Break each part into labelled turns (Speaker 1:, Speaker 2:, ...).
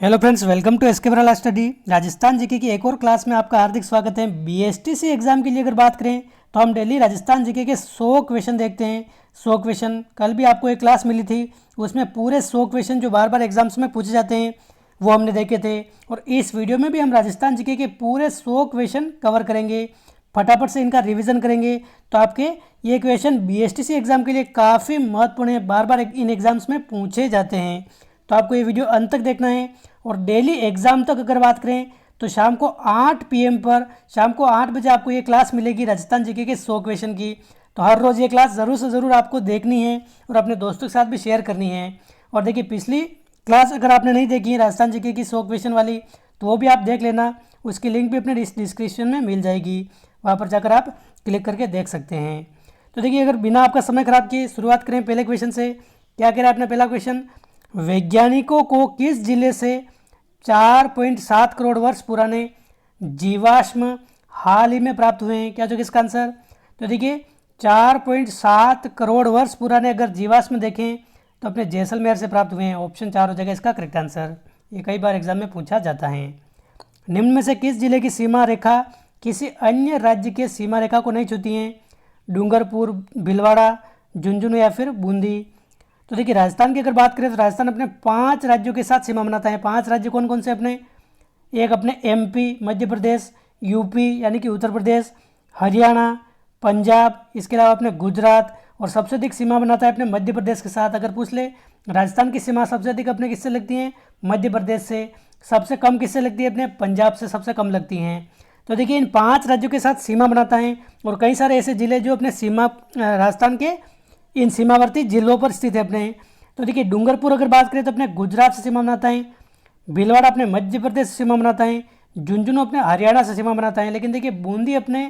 Speaker 1: Hello friends, welcome to SK Barala study. Rajasthan GK की एक और क्लास में आपका हार्दिक स्वागत है। बीएसटीसी एग्जाम के लिए अगर बात करें तो हम डेली राजस्थान जीके के 100 क्वेश्चन देखते हैं। 100 क्वेश्चन कल भी आपको एक क्लास मिली थी, उसमें पूरे 100 क्वेश्चन जो बार बार एग्जाम्स में पूछे जाते हैं वो हमने देखे थे। और इस वीडियो में भी हम राजस्थान जीके के पूरे 100 क्वेश्चन कवर करेंगे, फटाफट से इनका रिविज़न करेंगे। तो आपके ये क्वेश्चन बीएसटीसी एग्ज़ाम के लिए काफ़ी महत्वपूर्ण है, बार बार इन एग्ज़ाम्स में पूछे जाते हैं। तो आपको ये वीडियो अंत तक देखना है। और डेली एग्ज़ाम तक अगर बात करें तो शाम को 8 PM पर, शाम को 8 बजे आपको ये क्लास मिलेगी राजस्थान जीके के 100 क्वेश्चन की। तो हर रोज़ ये क्लास ज़रूर से ज़रूर आपको देखनी है और अपने दोस्तों के साथ भी शेयर करनी है। और देखिए, पिछली क्लास अगर आपने नहीं देखी है राजस्थान जीके की 100 क्वेश्चन वाली, तो वो भी आप देख लेना। उसकी लिंक भी अपने डिस्क्रिप्शन में मिल जाएगी, वहाँ पर जाकर आप क्लिक करके देख सकते हैं। तो देखिए, अगर बिना आपका समय खराब किए शुरुआत करें पहले क्वेश्चन से। क्या कह रहा है अपना पहला क्वेश्चन? वैज्ञानिकों को किस जिले से 4.7 करोड़ वर्ष पुराने जीवाश्म हाल ही में प्राप्त हुए हैं? क्या जो इसका आंसर? तो देखिए, 4.7 करोड़ वर्ष पुराने अगर जीवाश्म देखें तो अपने जैसलमेर से प्राप्त हुए हैं। ऑप्शन 4 हो जाएगा इसका करेक्ट आंसर। ये कई बार एग्जाम में पूछा जाता है। निम्न में से किस जिले की सीमा रेखा किसी अन्य राज्य के सीमा रेखा को नहीं छूती है? डूंगरपुर, भीलवाड़ा, झुंझुनू या फिर बूंदी? तो देखिए, राजस्थान की अगर बात करें तो राजस्थान अपने 5 राज्यों के साथ सीमा बनाता है। 5 राज्य कौन कौन से अपने? एक अपने MP मध्य प्रदेश, UP यानी कि उत्तर प्रदेश, हरियाणा, पंजाब, इसके अलावा अपने गुजरात, और सबसे अधिक सीमा बनाता है अपने मध्य प्रदेश के साथ। अगर पूछ ले राजस्थान की सीमा सबसे अधिक अपने किससे लगती हैं? मध्य प्रदेश से। सबसे कम किससे लगती है? अपने पंजाब से सबसे कम लगती हैं। तो देखिए, इन 5 राज्यों के साथ सीमा बनाता है। और कई सारे ऐसे जिले जो अपने सीमा राजस्थान के इन सीमावर्ती जिलों पर स्थित है अपने। तो देखिए, डूंगरपुर अगर बात करें तो अपने गुजरात से सीमा बनाता है, भीलवाड़ा अपने मध्य प्रदेश से सीमा बनाता है, झुंझुनू अपने हरियाणा से सीमा बनाता है। लेकिन देखिए, बूंदी अपने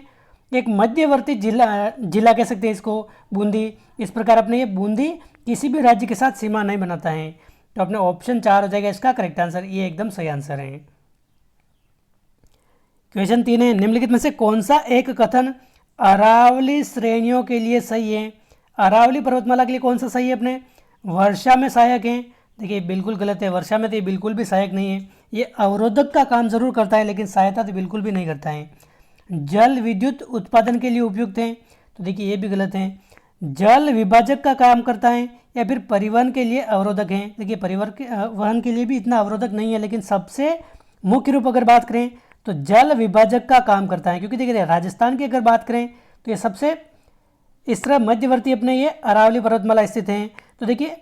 Speaker 1: एक मध्यवर्ती जिला कह सकते हैं इसको, बूंदी। इस प्रकार अपने ये बूंदी किसी भी राज्य के साथ सीमा नहीं बनाता है। तो अपने ऑप्शन 4 हो जाएगा इसका करेक्ट आंसर। ये एकदम सही आंसर है। क्वेश्चन 3 है, निम्नलिखित में से कौन सा एक कथन अरावली श्रेणियों के लिए सही है? अरावली पर्वतमाला के लिए कौन सा सही है? अपने वर्षा में सहायक है। देखिए, बिल्कुल गलत है। वर्षा में तो ये बिल्कुल भी सहायक नहीं है। ये अवरोधक का काम जरूर करता है, लेकिन सहायता तो बिल्कुल भी नहीं करता है। जल विद्युत उत्पादन के लिए उपयुक्त है, तो देखिए ये भी गलत है। जल विभाजक का काम करता है, या फिर परिवहन के लिए अवरोधक है। देखिए, परिवहन के लिए भी इतना अवरोधक नहीं है, लेकिन सबसे मुख्य रूप अगर बात करें तो जल विभाजक का काम करता है। क्योंकि देखिए, राजस्थान की अगर बात करें तो ये सबसे इस तरह मध्यवर्ती अपने ये अरावली पर्वतमाला स्थित हैं। तो देखिए,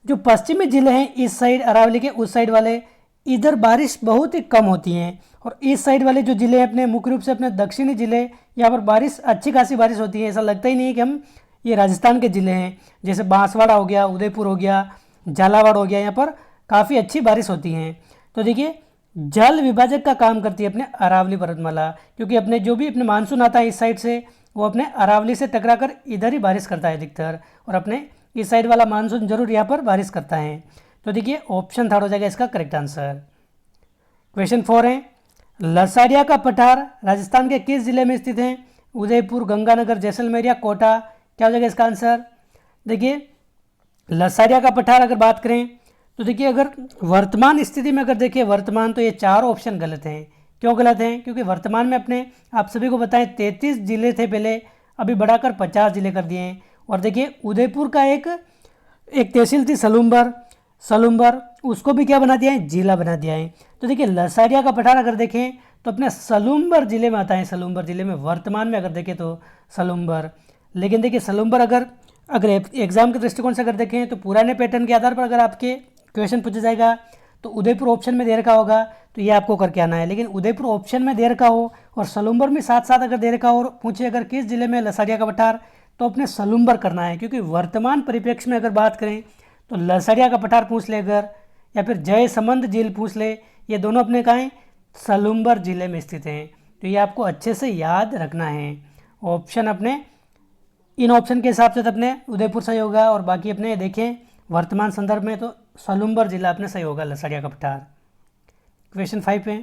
Speaker 1: जो पश्चिमी जिले हैं इस साइड अरावली के, उस साइड वाले, इधर बारिश बहुत ही कम होती है। और इस साइड वाले जो जिले हैं अपने, मुख्य रूप से अपने दक्षिणी जिले, यहाँ पर बारिश अच्छी खासी बारिश होती है। ऐसा लगता ही नहीं है कि हम ये राजस्थान के जिले हैं। जैसे बांसवाड़ा हो गया, उदयपुर हो गया, झालावाड़ हो गया, यहाँ पर काफ़ी अच्छी बारिश होती है। तो देखिए, जल विभाजक का काम करती है अपने अरावली पर्वतमाला। क्योंकि अपने जो भी अपने मानसून आता है इस साइड से, वो अपने अरावली से टकराकर इधर ही बारिश करता है अधिकतर, और अपने इस साइड वाला मानसून जरूर यहाँ पर बारिश करता है। तो देखिए, ऑप्शन 3 हो जाएगा इसका करेक्ट आंसर। क्वेश्चन 4 है, लसाड़िया का पठार राजस्थान के किस जिले में स्थित है? उदयपुर, गंगानगर, जैसलमेर या कोटा? क्या हो जाएगा इसका आंसर? देखिए, लसाड़िया का पठार अगर बात करें तो देखिए, अगर वर्तमान स्थिति में अगर देखिए वर्तमान, तो ये 4 ऑप्शन गलत हैं। क्यों गलत हैं? क्योंकि वर्तमान में अपने आप सभी को बताएं 33 जिले थे पहले, अभी बढ़ाकर 50 जिले कर दिए हैं। और देखिए, उदयपुर का एक तहसील थी सलूम्बर, उसको भी क्या बना दिया है? जिला बना दिया है। तो देखिए, लसाड़िया का पठार अगर देखें तो अपने सलूम्बर जिले में आता है। सलूम्बर जिले में वर्तमान में अगर देखें तो सलूम्बर। लेकिन देखिए, सलूम्बर अगर एग्जाम के दृष्टिकोण से अगर देखें तो पुराने पैटर्न के आधार पर अगर आपके क्वेश्चन पूछा जाएगा तो उदयपुर ऑप्शन में दे रखा होगा, तो ये आपको करके आना है। लेकिन उदयपुर ऑप्शन में दे रखा हो और सलूम्बर में साथ साथ अगर दे रखा हो, और पूछे अगर किस जिले में लसाड़िया का पठार, तो अपने सलूम्बर करना है। क्योंकि वर्तमान परिप्रेक्ष्य में अगर बात करें तो लसाड़िया का पठार पूछ ले अगर, या फिर जयसमंद झील पूछ ले, ये दोनों अपने कहाँ हैं? सलूम्बर जिले में स्थित हैं। तो ये आपको अच्छे से याद रखना है। ऑप्शन अपने इन ऑप्शन के हिसाब से तो अपने उदयपुर सही होगा, और बाकी अपने देखें वर्तमान संदर्भ में तो सलूम्बर जिला अपने सही होगा, लसाड़िया का पठार। क्वेश्चन 5 पे,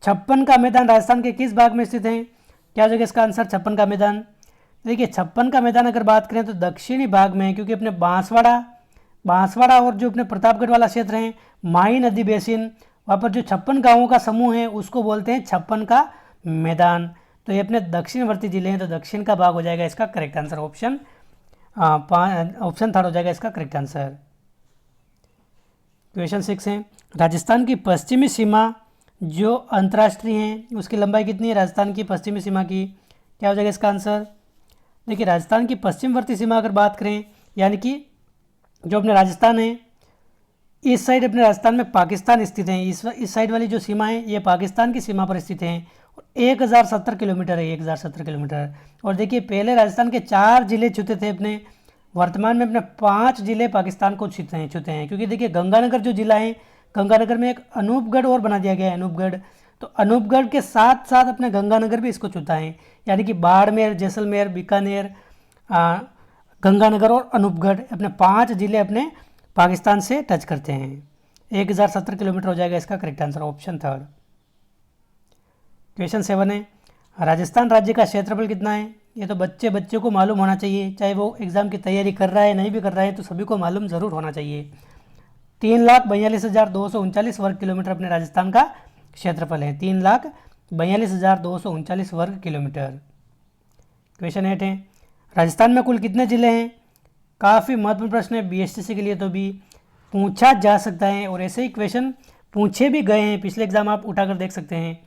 Speaker 1: 56 का मैदान राजस्थान के किस भाग में स्थित है? क्या हो जाएगा इसका आंसर? 56 का मैदान, देखिए 56 का मैदान अगर बात करें तो दक्षिणी भाग में है। क्योंकि अपने बांसवाड़ा बांसवाड़ा और जो अपने प्रतापगढ़ वाला क्षेत्र है, माही नदी बेसिन, वहाँ पर जो 56 गांवों का समूह है उसको बोलते हैं 56 का मैदान। तो ये अपने दक्षिणवर्ती जिले हैं, तो दक्षिण का भाग हो जाएगा इसका करेक्ट आंसर। ऑप्शन थर्ड हो जाएगा इसका करेक्ट आंसर। क्वेश्चन 6 है, राजस्थान की पश्चिमी सीमा जो अंतर्राष्ट्रीय है उसकी लंबाई कितनी है? राजस्थान की पश्चिमी सीमा की क्या हो जाएगा इसका आंसर? देखिए राजस्थान की पश्चिमवर्ती सीमा अगर बात करें, यानी कि जो अपने राजस्थान है, इस साइड अपने राजस्थान में पाकिस्तान स्थित है, इस साइड वाली जो सीमा है ये पाकिस्तान की सीमा पर स्थित है। 1070 किलोमीटर है, 1070 किलोमीटर। और देखिए पहले राजस्थान के 4 जिले छूते थे अपने, वर्तमान में अपने 5 जिले पाकिस्तान को छूते हैं। क्योंकि देखिए गंगानगर जो जिला है, गंगानगर में एक अनूपगढ़ और बना दिया गया है, अनूपगढ़। तो अनूपगढ़ के साथ साथ अपने गंगानगर भी इसको छूता है, यानी कि बाड़मेर, जैसलमेर, बीकानेर, गंगानगर और अनूपगढ़ अपने 5 जिले अपने पाकिस्तान से टच करते हैं। 1070 किलोमीटर हो जाएगा इसका correct answer. Option third. Question 7 है, राजस्थान राज्य का क्षेत्रफल कितना है? ये तो बच्चे को मालूम होना चाहिए, चाहे वो एग्ज़ाम की तैयारी कर रहा है नहीं भी कर रहा है, तो सभी को मालूम ज़रूर होना चाहिए। 3,42,239 वर्ग किलोमीटर अपने राजस्थान का क्षेत्रफल है, 3,42,239 वर्ग किलोमीटर। क्वेश्चन 8 है, राजस्थान में कुल कितने ज़िले हैं? काफ़ी महत्वपूर्ण प्रश्न है, बीएसटीसी के लिए तो भी पूछा जा सकता है, और ऐसे ही क्वेश्चन पूछे भी गए हैं, पिछले एग्जाम आप उठाकर देख सकते हैं।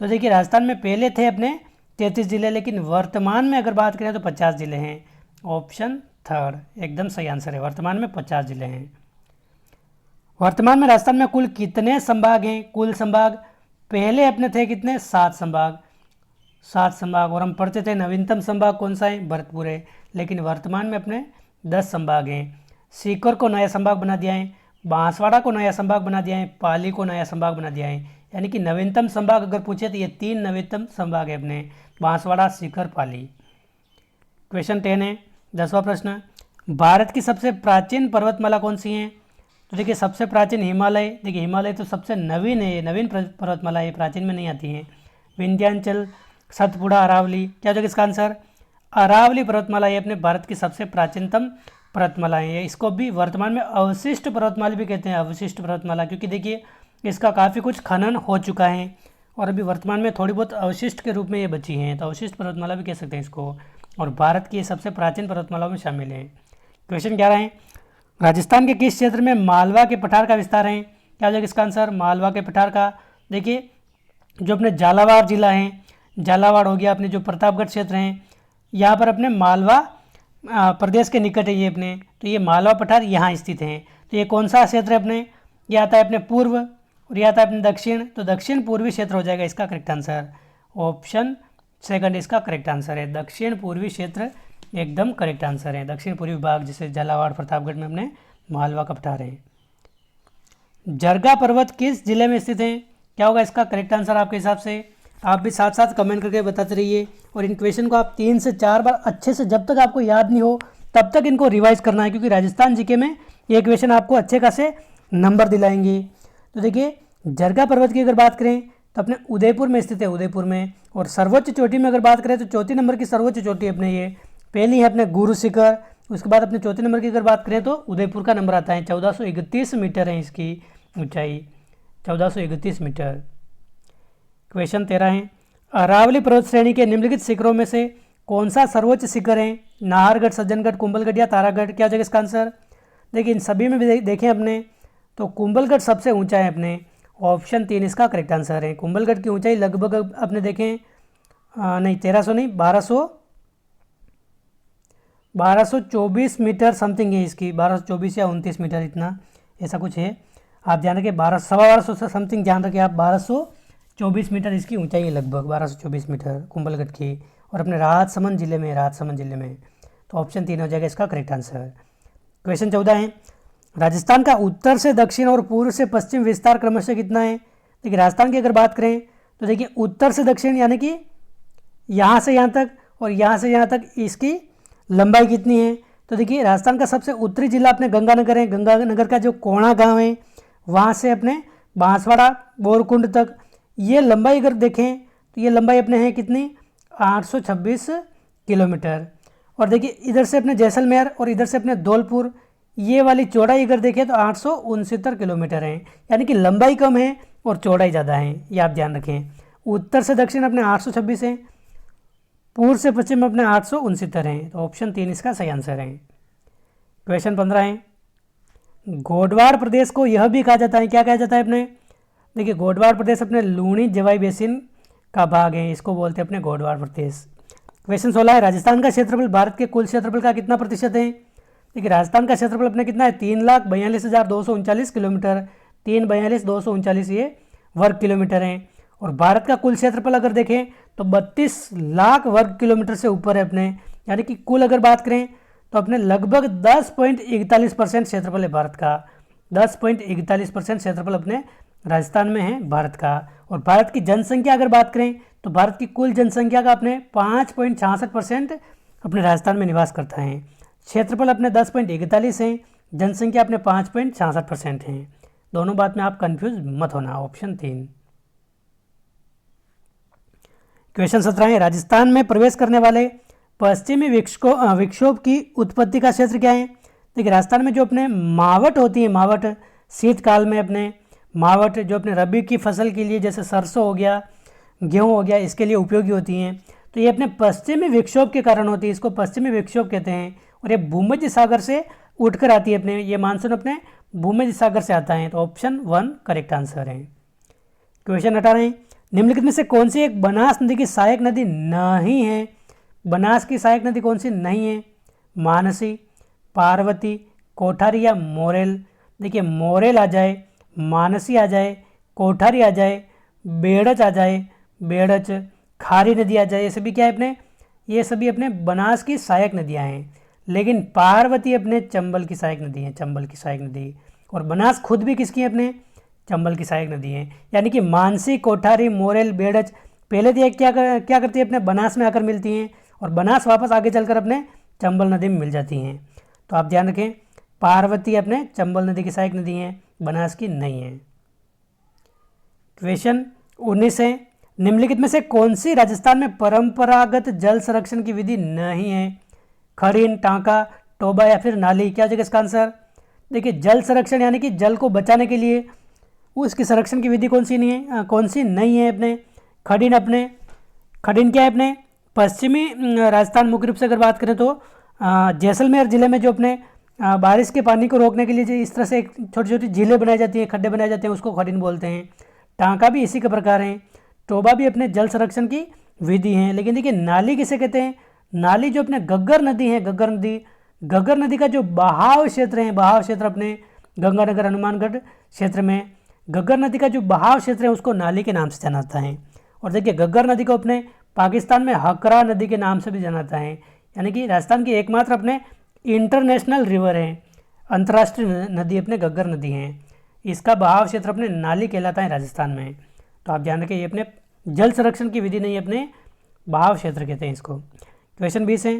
Speaker 1: तो देखिए राजस्थान में पहले थे अपने 33 जिले, लेकिन वर्तमान में अगर बात करें तो 50 जिले हैं। ऑप्शन थर्ड एकदम सही आंसर है, वर्तमान में 50 जिले हैं। वर्तमान में राजस्थान में कुल कितने संभाग हैं? कुल संभाग पहले अपने थे कितने? 7 संभाग, 7 संभाग। और हम पढ़ते थे नवीनतम संभाग कौन सा है? भरतपुर है। लेकिन वर्तमान में अपने 10 संभाग हैं। सीकर को नया संभाग बना दिया है, बांसवाड़ा को नया संभाग बना दिया है, पाली को नया संभाग बना दिया है। यानी कि नवीनतम संभाग अगर पूछे तो ये 3 नवीनतम संभाग है अपने, बांसवाड़ा, सीकर, पाली। क्वेश्चन 10 है, 10वां प्रश्न, भारत की सबसे प्राचीन पर्वतमाला कौन सी है? तो देखिए सबसे प्राचीन हिमालय, देखिए हिमालय तो सबसे नवीन है, नवीन पर्वतमाला है, प्राचीन में नहीं आती है। विंध्याचल, सतपुड़ा, अरावली, क्या हो जाएगा इसका आंसर? अरावली पर्वतमाला ये अपने भारत की सबसे प्राचीनतम पर्वतमाला है। इसको भी वर्तमान में अवशिष्ट पर्वतमाला भी कहते हैं, अवशिष्ट पर्वतमाला, क्योंकि देखिए इसका काफ़ी कुछ खनन हो चुका है और अभी वर्तमान में थोड़ी बहुत अवशिष्ट के रूप में ये बची हैं, तो अवशिष्ट पर्वतमाला भी कह सकते हैं इसको, और भारत की सबसे प्राचीन पर्वतमालाओं में शामिल है। क्वेश्चन 11 है, राजस्थान के किस क्षेत्र में मालवा के पठार का विस्तार है? क्या हो जाएगा इसका आंसर? मालवा के पठार का, देखिए जो अपने झालावाड़ जिला है, झालावाड़ हो गया, अपने जो प्रतापगढ़ क्षेत्र हैं, यहाँ पर अपने मालवा प्रदेश के निकट है ये अपने, तो ये मालवा पठार यहाँ स्थित हैं। तो ये कौन सा क्षेत्र है अपने? ये आता है अपने पूर्व और ये आता है अपने दक्षिण, तो दक्षिण पूर्वी क्षेत्र हो जाएगा इसका करेक्ट आंसर। ऑप्शन सेकंड इसका करेक्ट आंसर है, दक्षिण पूर्वी क्षेत्र एकदम करेक्ट आंसर है। दक्षिण पूर्वी भाग जैसे झालावाड़, प्रतापगढ़ में अपने मालवा का पठार है। जरगा पर्वत किस जिले में स्थित है? क्या होगा इसका करेक्ट आंसर आपके हिसाब से? आप भी साथ साथ कमेंट करके बताते रहिए, और इन क्वेश्चन को आप 3 से 4 बार अच्छे से, जब तक आपको याद नहीं हो तब तक इनको रिवाइज करना है, क्योंकि राजस्थान जीके में ये क्वेश्चन आपको अच्छे खासे नंबर दिलाएंगे। तो देखिए जरगा पर्वत की अगर बात करें तो अपने उदयपुर में स्थित है, उदयपुर में। और सर्वोच्च चोटी में अगर बात करें तो चौथी नंबर की सर्वोच्च चोटी अपने ये पहली है अपने गुरु शिखर, उसके बाद अपने चौथे नंबर की अगर बात करें तो उदयपुर का नंबर आता है। 1431 मीटर है इसकी ऊंचाई, 1431 मीटर। क्वेश्चन 13 है, अरावली पर्वत श्रेणी के निम्नलिखित शिखरों में से कौन सा सर्वोच्च शिखर है? नाहरगढ़, सज्जनगढ़, कुंभलगढ़ या तारागढ़? क्या हो जाएगा इसका आंसर? देखिए इन सभी में भी देखें अपने तो कुंभलगढ़ सबसे ऊंचा है अपने, ऑप्शन 3 इसका करेक्ट आंसर है। कुंभलगढ़ की ऊंचाई लगभग अपने देखें नहीं 1300 नहीं 1224 मीटर समथिंग है इसकी, 1224 या 29 मीटर इतना ऐसा कुछ है। आप ध्यान रखिए 1200 से समथिंग ध्यान रखिए आप, 1224 मीटर इसकी ऊंचाई है लगभग, 1224 मीटर कुंभलगढ़ की, और अपने राजसमंद जिले में, राजसमंद जिले में। तो ऑप्शन 3 हो जाएगा इसका करेक्ट आंसर। क्वेश्चन 14 है, राजस्थान का उत्तर से दक्षिण और पूर्व से पश्चिम विस्तार क्रमशः कितना है? देखिए राजस्थान की अगर बात करें तो देखिए उत्तर से दक्षिण यानी कि यहाँ से यहाँ तक और यहाँ से यहाँ तक इसकी लंबाई कितनी है? तो देखिए राजस्थान का सबसे उत्तरी जिला अपने गंगानगर है, गंगानगर का जो कोणा गांव है वहाँ से अपने बांसवाड़ा, बोरकुंड तक ये लंबाई अगर देखें तो ये लंबाई अपने है कितनी? 826 किलोमीटर। और देखिए इधर से अपने जैसलमेर और इधर से अपने धौलपुर, ये वाली चौड़ाई अगर देखें तो 869 किलोमीटर है, यानी कि लंबाई कम है और चौड़ाई ज़्यादा है, ये आप ध्यान रखें। उत्तर से दक्षिण अपने 826 है, पूर्व से पश्चिम अपने 869 हैं, तो ऑप्शन 3 इसका सही आंसर है। क्वेश्चन 15 है, गोडवाड़ प्रदेश को यह भी कहा जाता है, क्या कहा जाता है अपने, देखिए गोडवाड़ प्रदेश अपने लूणी जवाई बेसिन का भाग है, इसको बोलते हैं अपने गोडवाड़ प्रदेश। क्वेश्चन 16 है, राजस्थान का क्षेत्रफल भारत के कुल क्षेत्रफल का कितना प्रतिशत है। देखिए राजस्थान का क्षेत्रफल अपने कितना है, 3,42,239 किलोमीटर, 3,42,239 ये वर्ग किलोमीटर है। और भारत का कुल क्षेत्रफल अगर देखें तो 32 लाख वर्ग किलोमीटर से ऊपर है अपने, यानी कि कुल अगर बात करें तो अपने लगभग 10.41% क्षेत्रफल है भारत का, 10.41% क्षेत्रफल अपने राजस्थान में है भारत का। और भारत की जनसंख्या अगर बात करें तो भारत की कुल जनसंख्या का अपने 5.66% अपने राजस्थान में निवास करता है। क्षेत्रफल अपने 10.41 है, जनसंख्या अपने 5.66% है। दोनों बात में आप कंफ्यूज मत होना, ऑप्शन 3। क्वेश्चन 17 है, राजस्थान में प्रवेश करने वाले पश्चिमी विक्षोभ की उत्पत्ति का क्षेत्र क्या है। देखिए राजस्थान में जो अपने मावट होती है, मावट शीतकाल में अपने मावट जो अपने रबी की फसल के लिए जैसे सरसों हो गया, गेहूँ हो गया, इसके लिए उपयोगी होती हैं, तो ये अपने पश्चिमी विक्षोभ के कारण होती है, इसको पश्चिमी विक्षोभ कहते हैं। और ये भूमध्य सागर से उठकर आती है अपने, ये मानसून अपने भूमध्य सागर से आता है, तो ऑप्शन 1 करेक्ट आंसर है। क्वेश्चन 18 है, निम्नलिखित में से कौन सी एक बनास नदी की सहायक नदी नहीं है। बनास की सहायक नदी कौन सी नहीं है, मानसी, पार्वती, कोठारी या मोरेल। देखिए मोरेल आ जाए, मानसी आ जाए, कोठारी आ जाए, बेड़च आ जाए, बेड़च, खारी नदी आ जाए, ये सभी क्या है अपने, ये सभी अपने बनास की सहायक नदियाँ हैं। लेकिन पार्वती अपने चंबल की सहायक नदी है, चंबल की सहायक नदी। और बनास खुद भी किसकी है अपने, चंबल की सहायक नदी है। यानी कि मानसी, कोठारी, मोरेल, बेड़च पहले तो क्या करती है अपने बनास में आकर मिलती हैं, और बनास वापस आगे चलकर अपने चंबल नदी में मिल जाती हैं। तो आप ध्यान रखें, पार्वती अपने चंबल नदी की सहायक नदी है, बनास की नहीं है। क्वेश्चन 19 है, निम्नलिखित में से कौन सी राजस्थान में परंपरागत जल संरक्षण की विधि नहीं है। खरीन, टांका, टोबा या फिर नाली, क्या हो जाएगा इसका आंसर। देखिए जल संरक्षण यानी कि जल को बचाने के लिए उसकी संरक्षण की विधि कौन सी नहीं है अपने खडीन। अपने खडीन क्या है अपने पश्चिमी राजस्थान, मुख्य रूप से अगर बात करें तो जैसलमेर जिले में जो अपने बारिश के पानी को रोकने के लिए जो इस तरह से छोटी छोटी झीलें बनाई जाती हैं, खड्डे बनाए जाते हैं, उसको खडीन बोलते हैं। टांका भी इसी के प्रकार हैं, टोबा भी अपने जल संरक्षण की विधि हैं। लेकिन देखिए नाली किसे कहते हैं, नाली जो अपने घग्गर नदी है, घग्गर नदी का जो बहाव क्षेत्र है, बहाव क्षेत्र अपने गंगानगर हनुमानगढ़ क्षेत्र में घग्गर नदी का जो बहाव क्षेत्र है उसको नाली के नाम से जाना जाता है। और देखिए घग्गर नदी को अपने पाकिस्तान में हकरा नदी के नाम से भी जाना जाता है। यानी कि राजस्थान की एकमात्र अपने इंटरनेशनल रिवर है, अंतर्राष्ट्रीय नदी अपने घग्गर नदी है, इसका बहाव क्षेत्र अपने नाली कहलाता है राजस्थान में। तो आप ध्यान रखें, ये अपने जल संरक्षण की विधि नहीं, अपने बहाव क्षेत्र कहते हैं इसको। क्वेश्चन 20 है,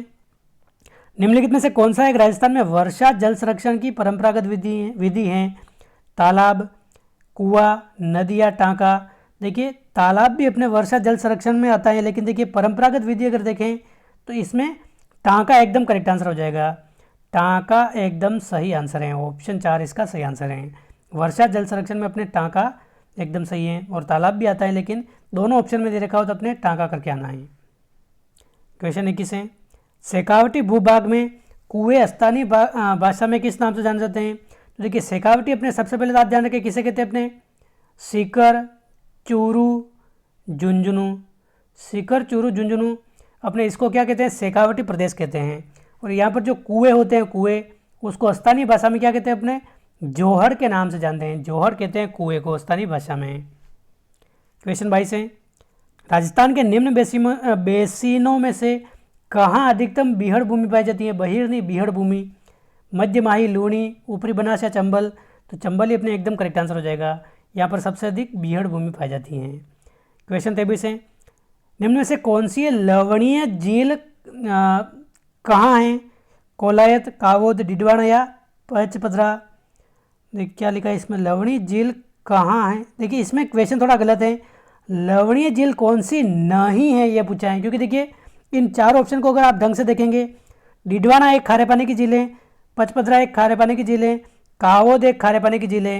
Speaker 1: निम्नलिखित में से कौन सा एक राजस्थान में वर्षा जल संरक्षण की परंपरागत विधि है। तालाब, कुआं, नदी या टांका। देखिए तालाब भी अपने वर्षा जल संरक्षण में आता है, लेकिन देखिए परंपरागत विधि अगर देखें तो इसमें टांका एकदम करेक्ट आंसर हो जाएगा। टांका एकदम सही आंसर है, ऑप्शन 4 इसका सही आंसर है। वर्षा जल संरक्षण में अपने टांका एकदम सही है, और तालाब भी आता है, लेकिन दोनों ऑप्शन में दे रखा हो तो अपने टांका करके आना है। क्वेश्चन 21 है, शेखावटी भूभाग में कुएं स्थानीय भाषा में किस नाम से जाने जाते हैं। तो देखिए शेखावटी अपने सबसे पहले तो आप ध्यान रखें किसे कहते हैं अपने सीकर, चूरू, झुंझुनू। सीकर, चूरू, झुंझुनू अपने इसको क्या कहते हैं, शेखावटी प्रदेश कहते हैं। और यहाँ पर जो कुएं होते हैं, कुएं उसको स्थानीय भाषा में क्या कहते हैं अपने जोहड़ के नाम से जानते हैं, जोहड़ कहते हैं कुएं को स्थानीय भाषा में। क्वेश्चन 22 है, राजस्थान के निम्न बेसिनों में से कहाँ अधिकतम बीहड़ भूमि पाई जाती है। बहिर नहीं, बीहड़ भूमि। मध्य माही, लूणी, ऊपरी बनास या चंबल। तो चंबल ही अपने एकदम करेक्ट आंसर हो जाएगा, यहाँ पर सबसे अधिक बीहड़ भूमि पाई जाती है। क्वेश्चन 23 है, निम्न में से कौन सी लवणीय झील कहाँ है। कोलायत, कावोद, डिडवाना या पचपदरा। देखिए क्या लिखा है इसमें, लवणीय झील कहाँ है। देखिए इसमें क्वेश्चन थोड़ा गलत है, लवणीय झील कौन सी नहीं है ये पूछा है, क्योंकि देखिए इन चार ऑप्शन को अगर आप ढंग से देखेंगे, डिडवाना एक खारे पानी की झील है, पचपदरा एक खारे पानी की झील है, कावोद एक खारे पानी की झील है,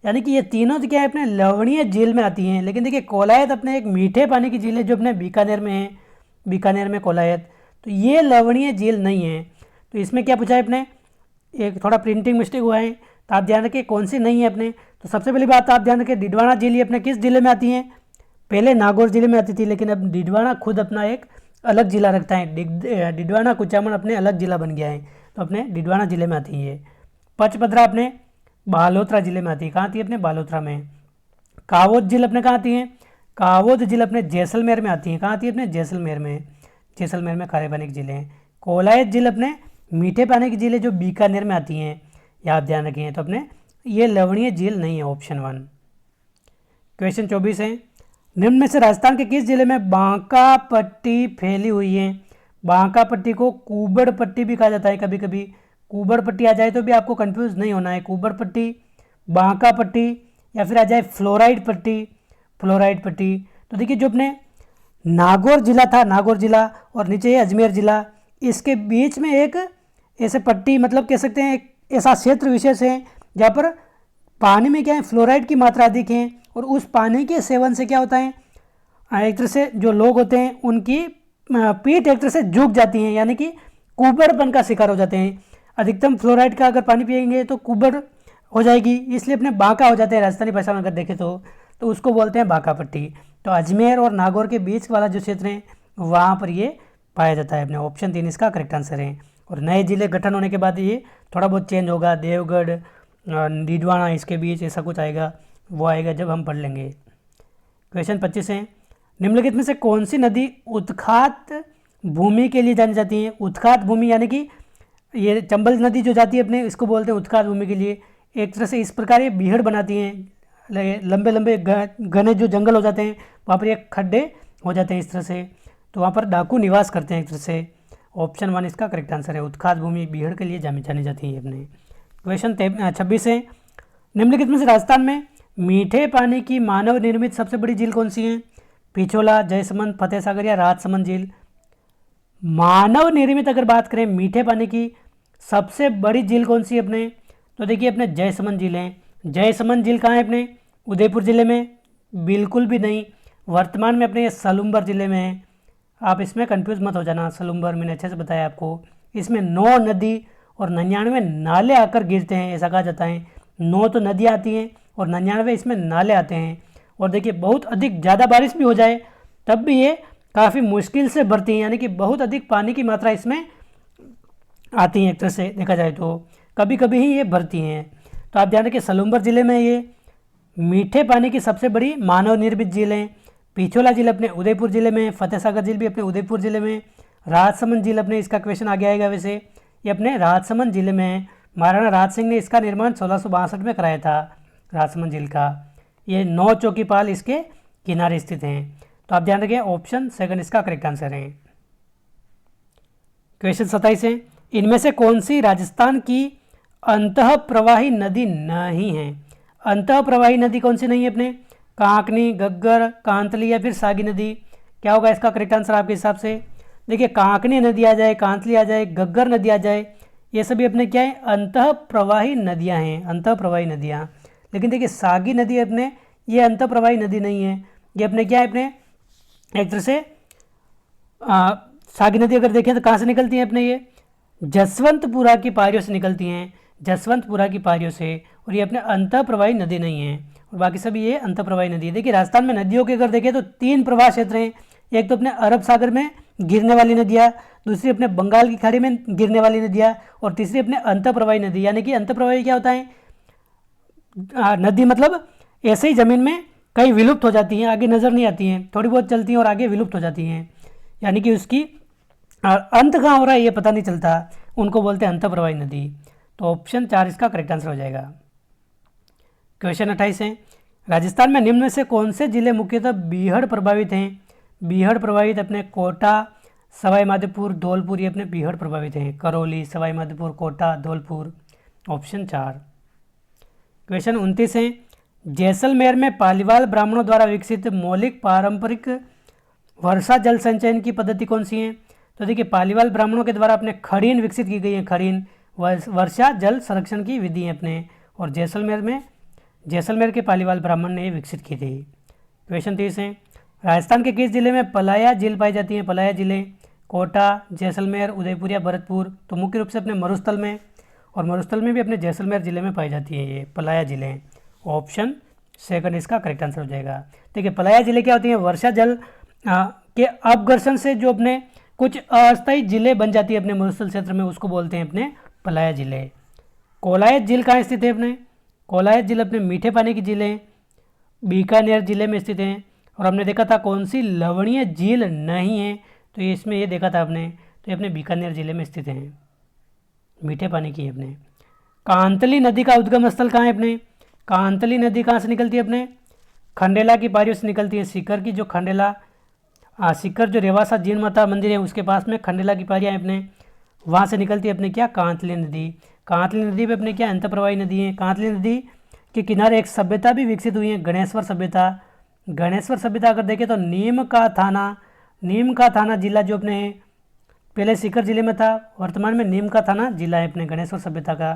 Speaker 1: यानी कि ये तीनों तो क्या है अपने लवणीय झील में आती हैं। लेकिन देखिए कोलायत अपने एक मीठे पानी की झील है जो अपने बीकानेर में है, बीकानेर में कोलायत, तो ये लवणीय झील नहीं है। तो इसमें क्या पूछा है अपने, एक थोड़ा प्रिंटिंग मिस्टेक हुआ है, तो आप ध्यान रखिए कौन सी नहीं है अपने। तो सबसे पहली बात आप ध्यान रखिए डिडवाना झील ये अपने किस जिले में आती हैं, पहले नागौर जिले में आती थी, लेकिन अब डिडवाना खुद अपना एक अलग जिला रखता है। डिडवाना कुचामन अपने अलग जिला बन गया है, तो अपने डिडवाना जिले में आती है। पचपदरा अपने बालोतरा जिले में आती है, कहाँ आती है अपने बालोतरा में। कावोद झील अपने कहाँ आती है, कावोद झील अपने जैसलमेर में आती है, कहाँ आती है अपने जैसलमेर में, जैसलमेर में खारे पानी की झीलें। कोलायत झील अपने मीठे पानी की झीलें जो बीकानेर में आती हैं, ये आप ध्यान रखिए। तो अपने ये लवणीय झील नहीं है, ऑप्शन 1। क्वेश्चन 24 है, निम्न में से राजस्थान के किस जिले में बांका पट्टी फैली हुई है। बांका पट्टी को कुबड़ पट्टी भी कहा जाता है, कभी कभी कुबड़ पट्टी आ जाए तो भी आपको कंफ्यूज नहीं होना है। कुबड़ पट्टी, बांका पट्टी, या फिर आ जाए फ्लोराइड पट्टी, फ्लोराइड पट्टी। तो देखिए जो अपने नागौर जिला था, नागौर जिला और नीचे ये अजमेर जिला, इसके बीच में एक ऐसे पट्टी मतलब कह सकते हैं एक ऐसा क्षेत्र विशेष है जहाँ पर पानी में क्या है फ्लोराइड की मात्रा अधिक है, और उस पानी के सेवन से क्या होता है, एक तरह से जो लोग होते हैं उनकी पीठ एक तरह से झुक जाती हैं, यानी कि कुबड़पन का शिकार हो जाते हैं। अधिकतम फ्लोराइड का अगर पानी पिएंगे तो कुबड़ हो जाएगी, इसलिए अपने बांका हो जाते हैं राजस्थानी भाषा में अगर देखें तो उसको बोलते हैं बांका पट्टी। तो अजमेर और नागौर के बीच वाला जो क्षेत्र है वहाँ पर ये पाया जाता है। अपने ऑप्शन 3 इसका करेक्ट आंसर है। और नए जिले गठन होने के बाद ये थोड़ा बहुत चेंज होगा, देवगढ़ डिडवाना इसके बीच ऐसा कुछ आएगा, वो आएगा जब हम पढ़ लेंगे। क्वेश्चन 25 है, निम्नलिखित में से कौन सी नदी उत्खात भूमि के लिए जानी जाती है। उत्खात भूमि यानी कि ये चंबल नदी जो जाती है अपने इसको बोलते हैं उत्खात भूमि के लिए। एक तरह से इस प्रकार ये बीहड़ बनाती हैं, लंबे लंबे घने जो जंगल हो जाते हैं वहाँ पर ये खड्डे हो जाते हैं इस तरह से, तो वहाँ पर डाकू निवास करते हैं एक तरह से। ऑप्शन 1 इसका करेक्ट आंसर है, उत्खात भूमि बीहड़ के लिए जानी जाती है अपने। क्वेश्चन 26 है, निम्नलिखित में से राजस्थान में मीठे पानी की मानव निर्मित सबसे बड़ी झील कौन सी है। पिछोला, जयसमंद, फतेह सागर या राजसमंद झील। मानव निर्मित अगर बात करें मीठे पानी की सबसे बड़ी झील कौन सी है अपने, तो देखिए अपने जयसमंद झील है। जयसमंद झील कहाँ है अपने, उदयपुर ज़िले में, बिल्कुल भी नहीं, वर्तमान में अपने ये सलूम्बर ज़िले में है। आप इसमें कंफ्यूज मत हो जाना, सलूम्बर मैंने अच्छे से बताया आपको। इसमें 9 नदी और 99 नाले आकर गिरते हैं, ऐसा कहा जाता है। 9 तो नदियाँ आती हैं और 99 इसमें नाले आते हैं। और देखिए बहुत अधिक ज़्यादा बारिश भी हो जाए तब भी ये काफ़ी मुश्किल से भरती हैं, यानी कि बहुत अधिक पानी की मात्रा इसमें आती है। एक तरह से देखा जाए तो कभी कभी ही ये भरती हैं। तो आप ध्यान रखिए सलूम्बर ज़िले में ये मीठे पानी की सबसे बड़ी मानव निर्मित झील है। पिछोला झील अपने उदयपुर ज़िले में, फतेह सागर झील भी अपने उदयपुर ज़िले में, राजसमंद झील अपने इसका क्वेश्चन आगे आएगा वैसे, ये अपने राजसमंद ज़िले में है। महाराणा राज सिंह ने इसका निर्माण 1662 में कराया था राजसमंद झील का। ये 9 चौकीपाल इसके किनारे स्थित हैं। तो आप ध्यान रखें ऑप्शन 2 इसका करेक्ट आंसर है। क्वेश्चन 27 है, इनमें से कौन सी राजस्थान की अंतः प्रवाही नदी नहीं है। अंतः प्रवाही नदी कौन सी नहीं है अपने, कांकनी, गग्गर, कांतली या फिर सागी नदी। क्या होगा इसका करेक्ट आंसर आपके हिसाब से। देखिए कांकनी नदी आ जाए, कांतली आ जाए, गग्गर नदी आ जाए, ये सभी अपने क्या है अंतः प्रवाही नदियाँ हैं, अंतः प्रवाही नदियाँ। लेकिन देखिए सागी नदी अपने ये अंतः प्रवाही नदी नहीं है, ये अपने क्या है अपने एक तरह से सागी नदी अगर देखें तो कहाँ से निकलती हैं अपने, ये जसवंतपुरा की पहाड़ियों से निकलती हैं, जसवंतपुरा की पहाड़ियों से। और ये अपने अंतः प्रवाही नदी नहीं है, और बाकी सभी ये अंतः प्रवाही नदी है। देखिए राजस्थान में नदियों के अगर देखें तो 3 प्रवाह क्षेत्र हैं। एक तो अपने अरब सागर में गिरने वाली नदियाँ, दूसरी अपने बंगाल की खाड़ी में गिरने वाली नदियाँ, और तीसरी अपने अंतः प्रवाही नदी। यानी कि अंतः प्रवाही क्या होता है, नदी मतलब ऐसे ही ज़मीन में कहीं विलुप्त हो जाती हैं, आगे नज़र नहीं आती हैं, थोड़ी बहुत चलती हैं और आगे विलुप्त हो जाती हैं, यानी कि उसकी अंत कहाँ हो रहा है ये पता नहीं चलता, उनको बोलते हैं अंतः प्रवाही नदी। तो ऑप्शन 4 इसका करेक्ट आंसर हो जाएगा। क्वेश्चन 28 है, राजस्थान में निम्न में से कौन से जिले मुख्यतः बीहड़ प्रभावित हैं। बीहड़ प्रभावित अपने कोटा, सवाई माधोपुर, धौलपुर, ये अपने बीहड़ प्रभावित हैं। करौली, सवाई माधोपुर, कोटा, धौलपुर। ऑप्शन 4। क्वेश्चन 29 है, जैसलमेर में पालीवाल ब्राह्मणों द्वारा विकसित मौलिक पारंपरिक वर्षा जल संचयन की पद्धति कौन सी है। तो देखिए पालीवाल ब्राह्मणों के द्वारा अपने खड़ीन विकसित की गई है, खड़ीन वर्षा जल संरक्षण की विधि है अपने, और जैसलमेर के पालीवाल ब्राह्मण ने विकसित की थी। क्वेश्चन 30 है, राजस्थान के किस जिले में पलाया झील पाई जाती है? पलाया जिले कोटा, जैसलमेर, उदयपुर या भरतपुर? तो मुख्य रूप से अपने मरुस्थल में, और मरुस्थल में भी अपने जैसलमेर जिले में पाई जाती है ये पलाया जिले। ऑप्शन सेकंड इसका करेक्ट आंसर हो जाएगा। देखिए पलाया जिले क्या होती है? वर्षा जल के अपघर्षण से जो अपने कुछ अस्थायी जिले बन जाती है अपने मरुस्थल क्षेत्र में, उसको बोलते हैं अपने पलाया जिले। कोलायत झील कहाँ स्थित है अपने? कोलायत झील अपने मीठे पानी की झील है, बीकानेर जिले में स्थित है। और हमने देखा था कौन सी लवणीय झील नहीं है, तो ये इसमें ये देखा था आपने, तो ये अपने बीकानेर जिले में स्थित है, मीठे पानी की है अपने। कांतली नदी का उद्गम स्थल कहाँ है अपने? कांतली नदी कहाँ से निकलती है अपने? खंडेला की पारियों से निकलती है। सीकर की जो सीकर जो रेवासा जीण माता मंदिर है उसके पास में खंडेला की पारियाँ हैं अपने, वहाँ से निकलती है अपने क्या? कांतली नदी। कांतली नदी पे अपने क्या अंतःप्रवाही नदी है। कांतली नदी के किनारे एक सभ्यता भी विकसित हुई है, गणेश्वर सभ्यता। गणेश्वर सभ्यता अगर देखें तो नीम का थाना जिला जो अपने पहले सीकर जिले में था, वर्तमान में नीम का थाना जिला है अपने गणेश्वर सभ्यता का,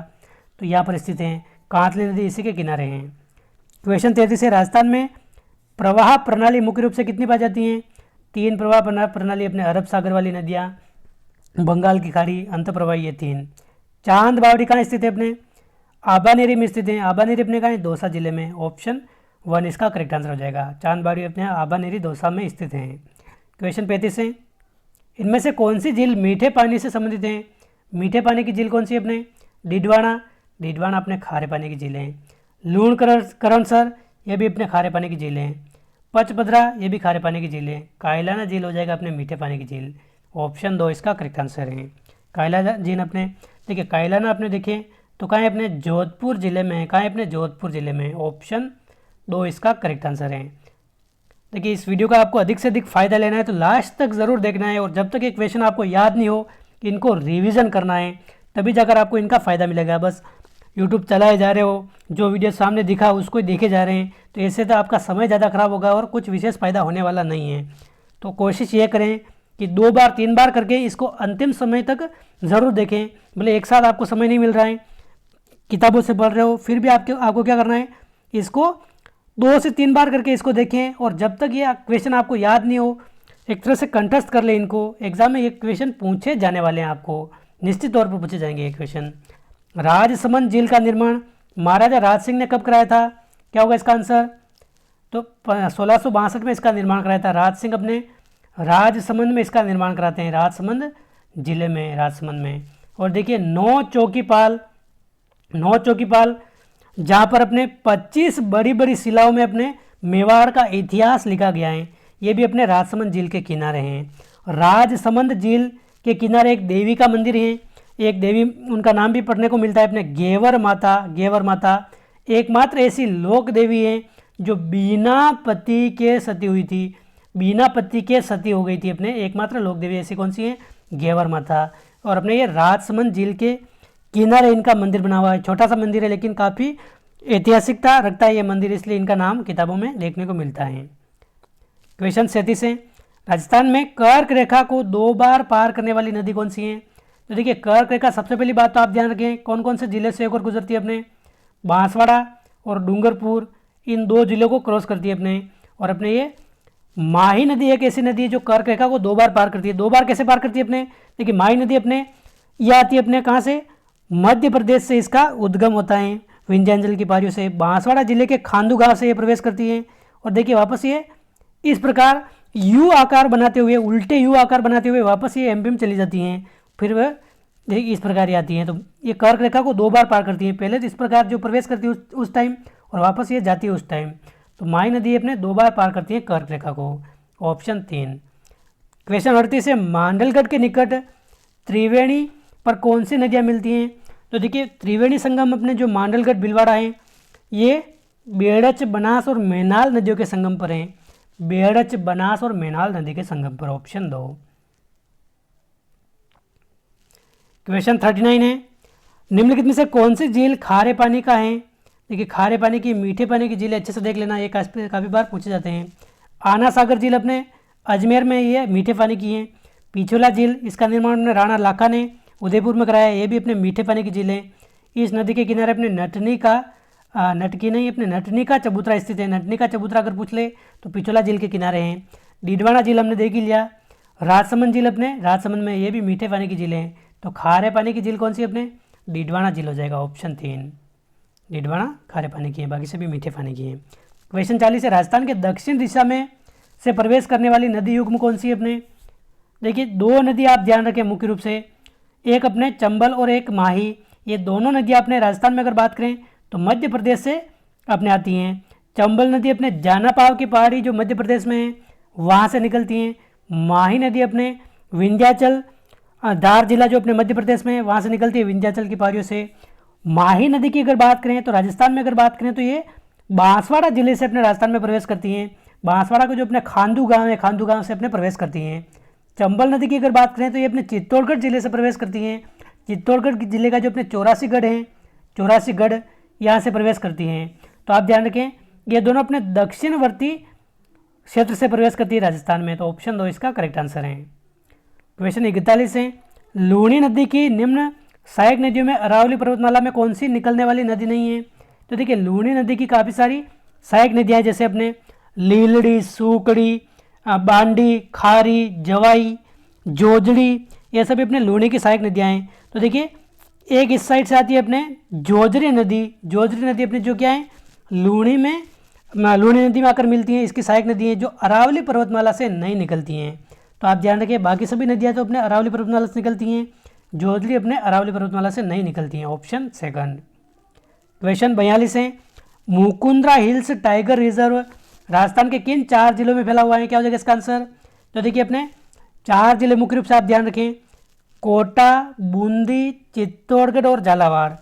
Speaker 1: तो यहाँ पर स्थित है। कांतली नदी इसी के किनारे हैं। क्वेश्चन 33 है, राजस्थान में प्रवाह प्रणाली मुख्य रूप से कितनी पाई जाती हैं? 3 प्रवाह प्रणाली अपने अरब सागर वाली नदियाँ, बंगाल की खाड़ी, अंतःप्रवाही, ये 3। चांद बावड़ी कहाँ स्थित है अपने? आबानेरी में स्थित है। आबानेरी अपने कहाँ है? दौसा जिले में। ऑप्शन 1 इसका करेक्ट आंसर हो जाएगा। चांद बावड़ी अपने आबानेरी दौसा में स्थित है। क्वेश्चन 35 है, इनमें से कौन सी झील मीठे पानी से संबंधित है? मीठे पानी की झील कौन सी है अपने? डिडवाना अपने खारे पानी की झील है। लूणकरणसर ये भी अपने खारे पानी की झील है। पचपदरा ये भी खारे पानी की झील है। कायलाना झील हो जाएगा अपने मीठे पानी की झील। ऑप्शन 2 इसका करेक्ट आंसर है। कायलाना झील अपने देखिए, कायलाना अपने देखें तो कहाँ है? अपने जोधपुर जिले में है। कहाँ है? अपने जोधपुर जिले में। ऑप्शन 2 इसका करेक्ट आंसर है। देखिए इस वीडियो का आपको अधिक से अधिक फ़ायदा लेना है तो लास्ट तक ज़रूर देखना है, और जब तक ये क्वेश्चन आपको याद नहीं हो कि इनको रिवीजन करना है तभी जाकर आपको इनका फ़ायदा मिलेगा। बस यूट्यूब चलाए जा रहे हो, जो वीडियो सामने दिखा उसको ही देखे जा रहे हैं, तो ऐसे तो आपका समय ज़्यादा ख़राब होगा और कुछ विशेष फ़ायदा होने वाला नहीं है। तो कोशिश ये करें कि 2 बार 3 बार करके इसको अंतिम समय तक ज़रूर देखें। भले एक साथ आपको समय नहीं मिल रहा है, किताबों से पढ़ रहे हो, फिर भी आपको क्या करना है? इसको 2 से 3 बार करके इसको देखें, और जब तक ये क्वेश्चन आपको याद नहीं हो एक तरह से कंठस्थ कर ले इनको। एग्जाम में ये क्वेश्चन पूछे जाने वाले हैं, आपको निश्चित तौर पर पूछे जाएंगे ये क्वेश्चन। राजसमंद झील का निर्माण महाराजा राज सिंह ने कब कराया था? क्या होगा इसका आंसर? तो 1662 में इसका निर्माण कराया था राज सिंह, अपने राजसमंद में इसका निर्माण कराते हैं, राजसमंद जिले में, राजसमंद में। और देखिए 9 चौकीपाल जहाँ पर अपने 25 बड़ी बड़ी शिलाओं में अपने मेवाड़ का इतिहास लिखा गया है, ये भी अपने राजसमंद झील के किनारे हैं। राजसमंद झील के किनारे एक देवी का मंदिर है, एक देवी उनका नाम भी पढ़ने को मिलता है अपने गेवर माता एकमात्र ऐसी लोक देवी है जो बिना पति के सती हुई थी, बिना पति के सती हो गई थी। अपने एकमात्र लोक देवी ऐसी कौन सी है? गेवर माता। और अपने ये राजसमंद झील के किनारे इनका मंदिर बना हुआ है। छोटा सा मंदिर है लेकिन काफ़ी ऐतिहासिकता रखता है ये मंदिर, इसलिए इनका नाम किताबों में देखने को मिलता है। क्वेश्चन 37 है, राजस्थान में कर्क रेखा को 2 बार पार करने वाली नदी कौन सी है? तो देखिए कर्क रेखा सबसे पहली बात तो आप ध्यान रखें कौन कौन से जिले से होकर गुजरती है? अपने बांसवाड़ा और डूंगरपुर, इन 2 जिलों को क्रॉस करती है अपने। और अपने ये माही नदी एक ऐसी नदी है जो कर्क रेखा को 2 बार पार करती है। 2 बार कैसे पार करती है अपने? देखिए माही नदी अपने ये आती है अपने कहाँ से? मध्य प्रदेश से इसका उद्गम होता है, विंध्याचल की पारियों से। बांसवाड़ा जिले के खांडू गांव से ये प्रवेश करती है, और देखिए वापस ये इस प्रकार यू आकार बनाते हुए, उल्टे यू आकार बनाते हुए वापस ये एमपी में चली जाती हैं। फिर वह देखिए इस प्रकार ये आती हैं। तो ये कर्क रेखा को 2 बार पार करती है, पहले तो इस प्रकार जो प्रवेश करती है उस टाइम, और वापस ये जाती है उस टाइम। तो माही नदी अपने 2 बार पार करती है कर्क रेखा को। ऑप्शन 3। क्वेश्चन 38 है, मांडलगढ़ के निकट त्रिवेणी पर कौन सी नदियाँ मिलती हैं? तो देखिए त्रिवेणी संगम अपने जो मांडलगढ़ भीलवाड़ा है ये बेड़च, बनास और मैनाल नदियों के संगम पर हैं। बेड़च, बनास और मैनाल नदी के संगम पर। ऑप्शन 2। क्वेश्चन 39 है, निम्नलिखित में से कौन सी झील खारे पानी का है? देखिए खारे पानी की, मीठे पानी की झील अच्छे से देख लेना, ये काफ़ी बार पूछे जाते हैं। आना सागर झील अपने अजमेर में ये मीठे पानी की है। पिछोला झील इसका निर्माण राणा लाखा ने उदयपुर में कराया, ये भी अपने मीठे पानी की झील है। इस नदी के किनारे अपने नटनी का चबूतरा स्थित है। नटनी का चबूतरा अगर पूछ ले तो पिछोला झील के किनारे हैं। डीडवाना झील हमने देख ही लिया। राजसमंद झील अपने राजसमंद में, ये भी मीठे पानी की झील है। तो खारे पानी की झील कौन सी अपने? डीडवाना झील हो जाएगा, ऑप्शन 3। डीडवाना खारे पानी की है, बाकी सभी मीठे पानी की है। क्वेश्चन 40 है, राजस्थान के दक्षिण दिशा में से प्रवेश करने वाली नदी युग्म कौन सी है अपने? देखिए 2 नदी आप ध्यान रखें मुख्य रूप से, एक अपने चंबल और एक माही। ये दोनों नदियाँ अपने राजस्थान में अगर बात करें तो मध्य प्रदेश से अपने आती हैं। चंबल नदी अपने जानापाव की पहाड़ी जो मध्य प्रदेश में है वहाँ से निकलती हैं। माही नदी अपने विंध्याचल धार जिला जो अपने मध्य प्रदेश में है वहाँ से निकलती है, विंध्याचल की पहाड़ियों से। माही नदी की अगर बात करें तो राजस्थान में अगर बात करें तो ये बांसवाड़ा जिले से अपने राजस्थान में प्रवेश करती हैं। बांसवाड़ा को जो अपने खांडू गांव है, खांडू गांव से अपने प्रवेश करती हैं। चंबल नदी की अगर बात करें तो ये अपने चित्तौड़गढ़ जिले से प्रवेश करती हैं। चित्तौड़गढ़ जिले का जो अपने 84 गढ़ हैं, 84 गढ़ यहाँ से प्रवेश करती हैं। तो आप ध्यान रखें ये दोनों अपने दक्षिणवर्ती क्षेत्र से प्रवेश करती है राजस्थान में। तो ऑप्शन 2 इसका करेक्ट आंसर है। क्वेश्चन 41 है, लूणी नदी की निम्न सहायक नदियों में अरावली पर्वतमाला में कौन सी निकलने वाली नदी नहीं है? तो देखिए लूणी नदी की काफ़ी सारी सहायक नदियाँ हैं, जैसे अपने लीलड़ी, सूकड़ी, बांडी, खारी, जवाई, जोजड़ी, ये सभी अपने लूणी की सहायक नदियाँ हैं। तो देखिए एक इस साइड से आती है अपने जोजरी नदी। जोजरी नदी अपने जो क्या है लूणी नदी में आकर मिलती हैं। इसकी सहायक नदी हैं जो अरावली पर्वतमाला से नहीं निकलती हैं। तो आप ध्यान रखिए बाकी सभी नदियाँ तो अपने अरावली पर्वतमाला से निकलती हैं, जोजरी अपने अरावली पर्वतमाला से नहीं निकलती हैं, ऑप्शन 2। क्वेश्चन 42 है, Mukundra hills tiger reserve Rajasthan के किन 4 जिलों में फैला हुआ है? क्या हो जाएगा इसका आंसर? तो देखिए अपने 4 जिले मुख्य रूप से आप ध्यान रखें, कोटा, बूंदी, चित्तौड़गढ़ और झालावाड़।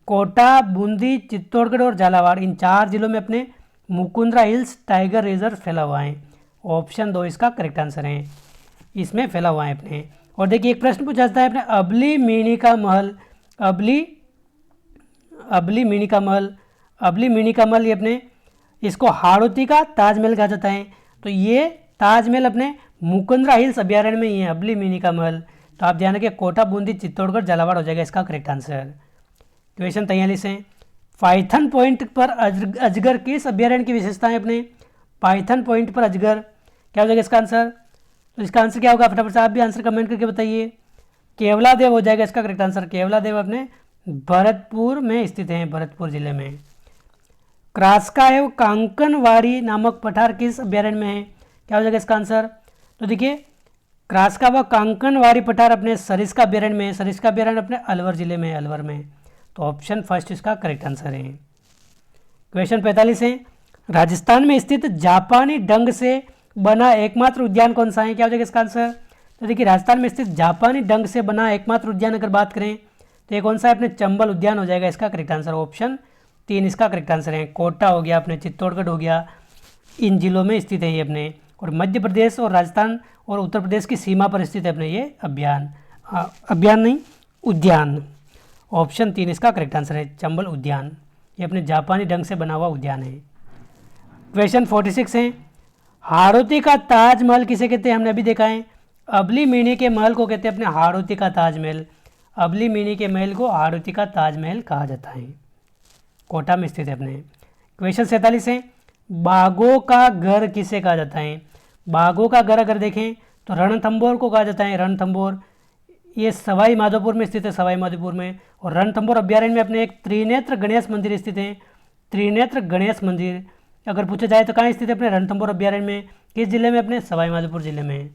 Speaker 1: कोटा, बूंदी, चित्तौड़गढ़ और झालावाड़, इन 4 जिलों में अपने मुकुंदरा हिल्स टाइगर रिजर्व फैला हुआ है। ऑप्शन 2 इसका करेक्ट आंसर है, इसमें फैला हुआ है अपने। और देखिए एक प्रश्न पूछा जाता है अपने अबली मेनिका महल, अबली मेनिका महल ये अपने इसको हाड़ौती का ताजमहल कहा जाता है। तो ये ताजमहल अपने मुकुंदरा हिल्स अभ्यारण्य में ही है, अबली मेनिका महल। तो आप ध्यान रखिए कोटा, बूंदी, चित्तौड़गढ़, झालावाड़ हो जाएगा इसका करेक्ट आंसर। क्वेश्चन 43 है, पाइथन पॉइंट पर अजगर किस अभ्यारण्य की विशेषता है अपने? पाइथन पॉइंट पर अजगर, क्या हो जाएगा इसका आंसर? तो इसका आंसर क्या होगा फटाफट से आप भी आंसर कमेंट करके बताइए। केवलादेव हो जाएगा इसका करेक्ट आंसर। केवलादेव अपने भरतपुर में स्थित हैं, भरतपुर जिले में। क्रास्का एवं कांकनवाड़ी नामक पठार किस अभ्यारण्य में है? क्या हो जाएगा इसका आंसर? तो देखिए क्रास्का व कांकनवाड़ी पठार अपने सरिस्का अभ्यारण्य में है। सरिस्का अभ्यारण्य अपने अलवर जिले में है, अलवर में। तो ऑप्शन 1 इसका करेक्ट आंसर है। क्वेश्चन 45 है, राजस्थान में स्थित जापानी ढंग से बना एकमात्र उद्यान कौन सा है? क्या हो जाएगा इसका आंसर? तो देखिए राजस्थान में स्थित जापानी ढंग से बना एकमात्र उद्यान अगर बात करें तो ये कौन सा है? अपने चंबल उद्यान हो जाएगा इसका करेक्ट आंसर। ऑप्शन 3 इसका करेक्ट आंसर है। कोटा हो गया, अपने चित्तौड़गढ़ हो गया, इन जिलों में स्थित है ये अपने। और मध्य प्रदेश और राजस्थान और उत्तर प्रदेश की सीमा पर स्थित है अपने ये उद्यान। ऑप्शन 3 इसका करेक्ट आंसर है, चंबल उद्यान। ये अपने जापानी ढंग से बना हुआ उद्यान है। क्वेश्चन 46 है, हाड़ौती का ताजमहल किसे कहते हैं? हमने अभी देखा है अबली मेनी के महल को कहते हैं अपने हाड़ौती का ताजमहल। अबली मेनी के महल को हाड़ौती का ताजमहल कहा जाता है, कोटा में स्थित है अपने। क्वेश्चन 47 है, बाघों का घर किसे कहा जाता है? बाघों का घर अगर देखें तो रणथंभौर को कहा जाता है, रणथंभौर। ये सवाई माधोपुर में स्थित है, सवाई माधोपुर में। और रणथंभौर अभ्यारण्य में अपने एक त्रिनेत्र गणेश मंदिर स्थित है। त्रिनेत्र गणेश मंदिर अगर पूछा जाए तो कहाँ स्थित है? अपने रणथंभौर अभ्यारण्य में। किस जिले में? अपने सवाई माधोपुर जिले में।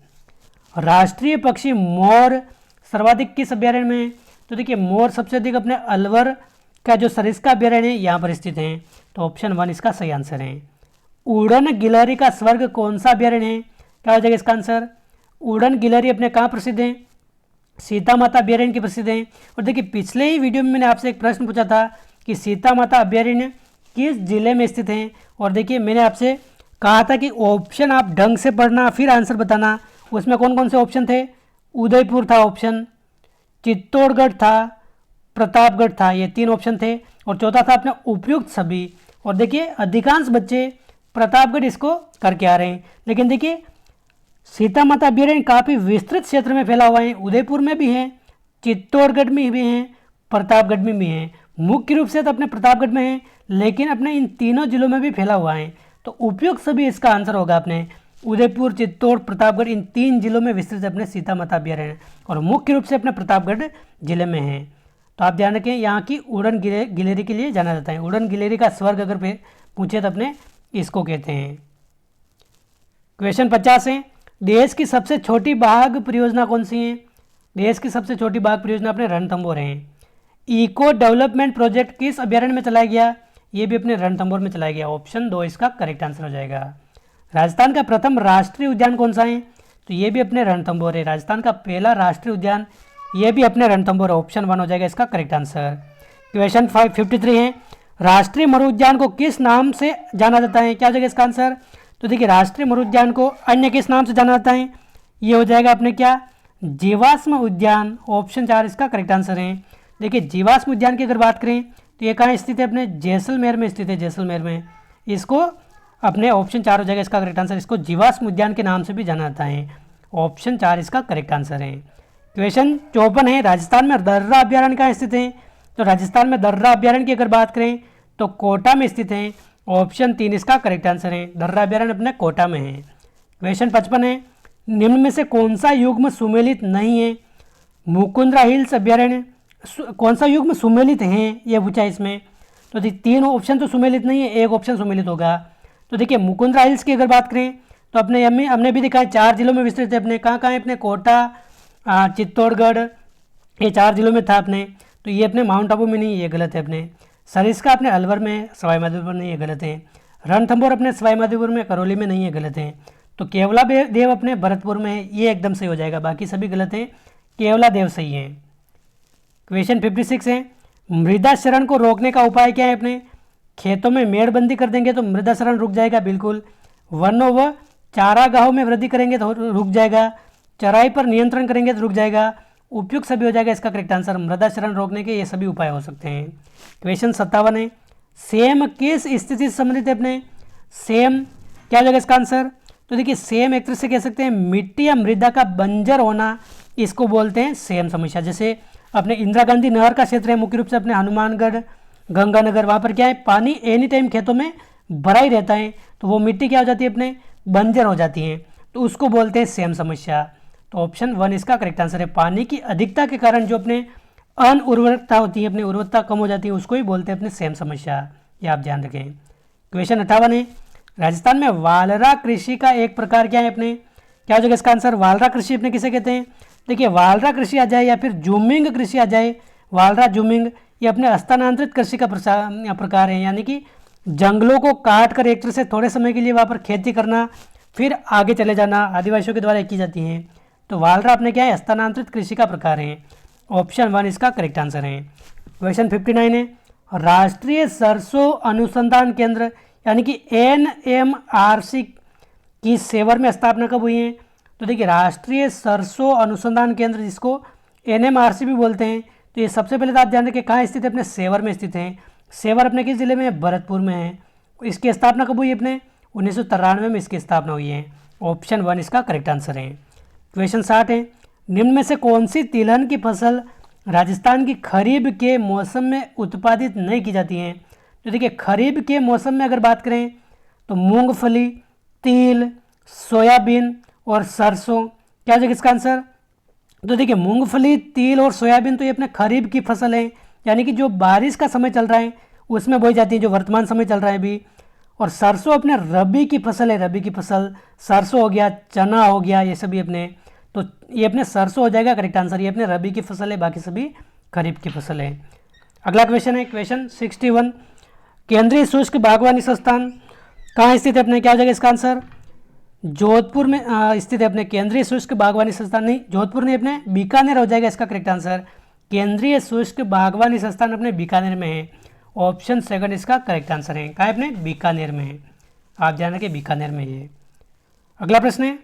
Speaker 1: राष्ट्रीय पक्षी मोर सर्वाधिक किस अभ्यारण्य में है? तो देखिए मोर सबसे अधिक अपने अलवर का जो सरिस्का अभ्यारण्य है यहाँ पर स्थित है। तो ऑप्शन 1 इसका सही आंसर है। उड़न गिलहरी का स्वर्ग कौन सा अभ्यारण्य है? क्या हो जाएगा इसका आंसर? उड़न गिलहरी अपने कहाँ प्रसिद्ध है? सीता माता अभ्यारण्य की प्रसिद्ध है। और देखिए पिछले ही वीडियो में मैंने आपसे एक प्रश्न पूछा था कि सीता माता अभ्यारण्य किस जिले में स्थित है। और देखिए मैंने आपसे कहा था कि ऑप्शन आप ढंग से पढ़ना फिर आंसर बताना। उसमें कौन कौन से ऑप्शन थे? उदयपुर था ऑप्शन, चित्तौड़गढ़ था, प्रतापगढ़ था, ये 3 ऑप्शन थे। और चौथा था अपने उपयुक्त सभी। और देखिए अधिकांश बच्चे प्रतापगढ़ इसको करके आ रहे हैं, लेकिन देखिए सीता माता अभ्यारण्य काफ़ी विस्तृत क्षेत्र में फैला हुआ है। उदयपुर में भी है, चित्तौड़गढ़ में भी हैं, प्रतापगढ़ में भी हैं। मुख्य रूप से तो अपने प्रतापगढ़ में हैं, लेकिन अपने इन तीनों जिलों में भी फैला हुआ है। तो उपयुक्त सभी इसका आंसर होगा अपने उदयपुर, चित्तौड़, प्रतापगढ़, इन 3 जिलों में विस्तृत अपने सीता माता अभ्यारण्य, और मुख्य रूप से अपने प्रतापगढ़ जिले में है। तो आप ध्यान रखें, यहाँ की उड़न गिलेरी के लिए जाना जाता है। उड़न गिलेरी का स्वर्ग अगर पूछे तो अपने इसको कहते हैं। क्वेश्चन 50 है, देश की सबसे छोटी बाघ परियोजना कौन सी है? देश की सबसे छोटी बाघ परियोजना अपने रणथंभौर है। इको डेवलपमेंट प्रोजेक्ट किस अभ्यारण्य में चलाया गया? ये भी अपने रणथंभौर में चलाया गया। ऑप्शन 2 इसका करेक्ट आंसर हो जाएगा। राजस्थान का प्रथम राष्ट्रीय उद्यान कौन सा है? तो ये भी अपने रणथंभौर है। राजस्थान का पहला राष्ट्रीय उद्यान ये भी अपने रणथंभौर है। ऑप्शन 1 हो जाएगा इसका करेक्ट आंसर। क्वेश्चन 53 है, राष्ट्रीय मरु उद्यान को किस नाम से जाना जाता है? क्या हो जाएगा इसका आंसर? तो देखिए, राष्ट्रीय मरु उद्यान को अन्य किस नाम से जाना जाता है? ये हो जाएगा अपने क्या, जीवाश्म उद्यान। ऑप्शन 4 इसका करेक्ट आंसर है। देखिए, जीवाश्म उद्यान की अगर बात करें तो ये कहाँ स्थित है? अपने जैसलमेर में स्थित है, जैसलमेर में। इसको अपने ऑप्शन 4 हो जाएगा इसका करेक्ट आंसर। इसको जीवाश्म उद्यान के नाम से भी जाना जाता है। ऑप्शन 4 इसका करेक्ट आंसर है। क्वेश्चन 54 है, राजस्थान में दर्रा अभ्यारण्य कहाँ स्थित है? तो राजस्थान में दर्रा अभ्यारण्य की अगर बात करें तो कोटा में स्थित है। ऑप्शन 3 इसका करेक्ट आंसर है। दर्रा अभ्यारण्य अपने कोटा में है। क्वेश्चन 55 है, निम्न में से कौन सा युग्म सुमेलित नहीं है? मुकुंदरा हिल्स अभ्यारण्य कौन सा युग्म सुमेलित है, ये पूछा है इसमें। तो 3 ऑप्शन तो सुमेलित नहीं है, एक ऑप्शन सुमेलित होगा। तो देखिए, मुकुंदरा हिल्स की अगर बात करें तो अपने हमने भी देखा है 4 जिलों में विस्तृत है। अपने कहाँ है? अपने कोटा, चित्तौड़गढ़, ये 4 जिलों में था अपने। तो ये अपने माउंट आबू में नहीं, ये गलत है। अपने सरिस्का अपने अलवर में, सवाई माधोपुर नहीं, ये गलत है। रणथंभौर अपने सवाई माधोपुर में, करौली में नहीं, ये गलत है। तो केवला देव अपने भरतपुर में है, ये एकदम सही हो जाएगा। बाकी सभी गलत हैं, केवला देव सही है। क्वेश्चन 56 है, मृदा क्षरण को रोकने का उपाय क्या है? अपने खेतों में मेड़बंदी कर देंगे तो मृदा क्षरण रुक जाएगा, बिल्कुल। वनों व चारागाहों में वृद्धि करेंगे तो रुक जाएगा। चराई पर नियंत्रण करेंगे तो रुक जाएगा। उपयुक्त सभी हो जाएगा इसका करेक्ट आंसर। मृदा क्षरण रोकने के ये सभी उपाय हो सकते हैं। क्वेश्चन 57 है, सेम किस स्थिति से संबंधित है? अपने सेम क्या हो जाएगा इसका आंसर? तो देखिए, सेम एक तरह से कह सकते हैं मिट्टी या मृदा का बंजर होना, इसको बोलते हैं सेम समस्या। जैसे अपने इंदिरा गांधी नहर का क्षेत्र है, मुख्य रूप से अपने हनुमानगढ़, गंगानगर, वहाँ पर क्या है, पानी एनी टाइम खेतों में भरा ही रहता है। तो वो मिट्टी क्या हो जाती है? अपने बंजर हो जाती है, तो उसको बोलते हैं सेम समस्या। तो ऑप्शन 1 इसका करेक्ट आंसर है। पानी की अधिकता के कारण जो अपने अनउर्वरकता होती है, अपनी उर्वरकता कम हो जाती है, उसको ही बोलते हैं अपने सेम समस्या। ये आप ध्यान रखें। क्वेश्चन 58 है, राजस्थान में वालरा कृषि का एक प्रकार क्या है? अपने क्या हो जाएगा इसका आंसर? वालरा कृषि अपने किसे कहते हैं? देखिए, वालरा कृषि आ जाए या फिर जूमिंग कृषि आ जाए, वालरा जूमिंग, ये अपने स्थानांतरित कृषि का प्रकार है। यानी कि जंगलों को काट कर एक तरह से थोड़े समय के लिए वहाँ पर खेती करना, फिर आगे चले जाना, आदिवासियों के द्वारा की जाती हैं। तो वालरा अपने क्या है? स्थानांतरित कृषि का प्रकार है। ऑप्शन 1 इसका करेक्ट आंसर है। क्वेश्चन 59 है, राष्ट्रीय सरसों अनुसंधान केंद्र यानी कि NMRC की सेवर में स्थापना कब हुई है? तो देखिए, राष्ट्रीय सरसों अनुसंधान केंद्र, जिसको NMRC भी बोलते हैं, तो ये सबसे पहले तो आप ध्यान रखें कहाँ स्थित है? अपने सेवर में स्थित है। सेवर अपने किस जिले में है? भरतपुर में है। इसकी स्थापना कब हुई? अपने 1993 में इसकी स्थापना हुई है। ऑप्शन 1 इसका करेक्ट आंसर है। क्वेश्चन 60 है, निम्न में से कौन सी तिलहन की फसल राजस्थान की खरीफ के मौसम में उत्पादित नहीं की जाती हैं? तो देखिए, खरीफ के मौसम में अगर बात करें तो मूंगफली, तिल, सोयाबीन और सरसों, क्या हो जाएगा इसका आंसर? तो देखिए, मूंगफली, तिल और सोयाबीन तो ये अपने खरीफ की फसल है, यानी कि जो बारिश का समय चल रहा है उसमें बोई जाती है, जो वर्तमान समय चल रहा है अभी। और सरसों अपने रबी की फसल है, रबी की फसल। सरसों हो गया, चना हो गया, ये सभी अपने, तो ये अपने सरसों हो जाएगा करेक्ट आंसर। ये अपने रबी की फसल है, बाकी सभी खरीफ की फसल है। अगला क्वेश्चन है क्वेश्चन 61, केंद्रीय शुष्क बागवानी संस्थान कहाँ स्थित है? अपने क्या हो जाएगा इसका आंसर? जोधपुर में स्थित है। अपने केंद्रीय शुष्क बागवानी संस्थान नहीं, जोधपुर नहीं, अपने बीकानेर हो जाएगा इसका करेक्ट आंसर। केंद्रीय शुष्क बागवानी संस्थान अपने बीकानेर में है। ऑप्शन 2 इसका करेक्ट आंसर है। कहाँ है? अपने बीकानेर में है। आप ध्यान रखें, बीकानेर में ये। अगला प्रश्न है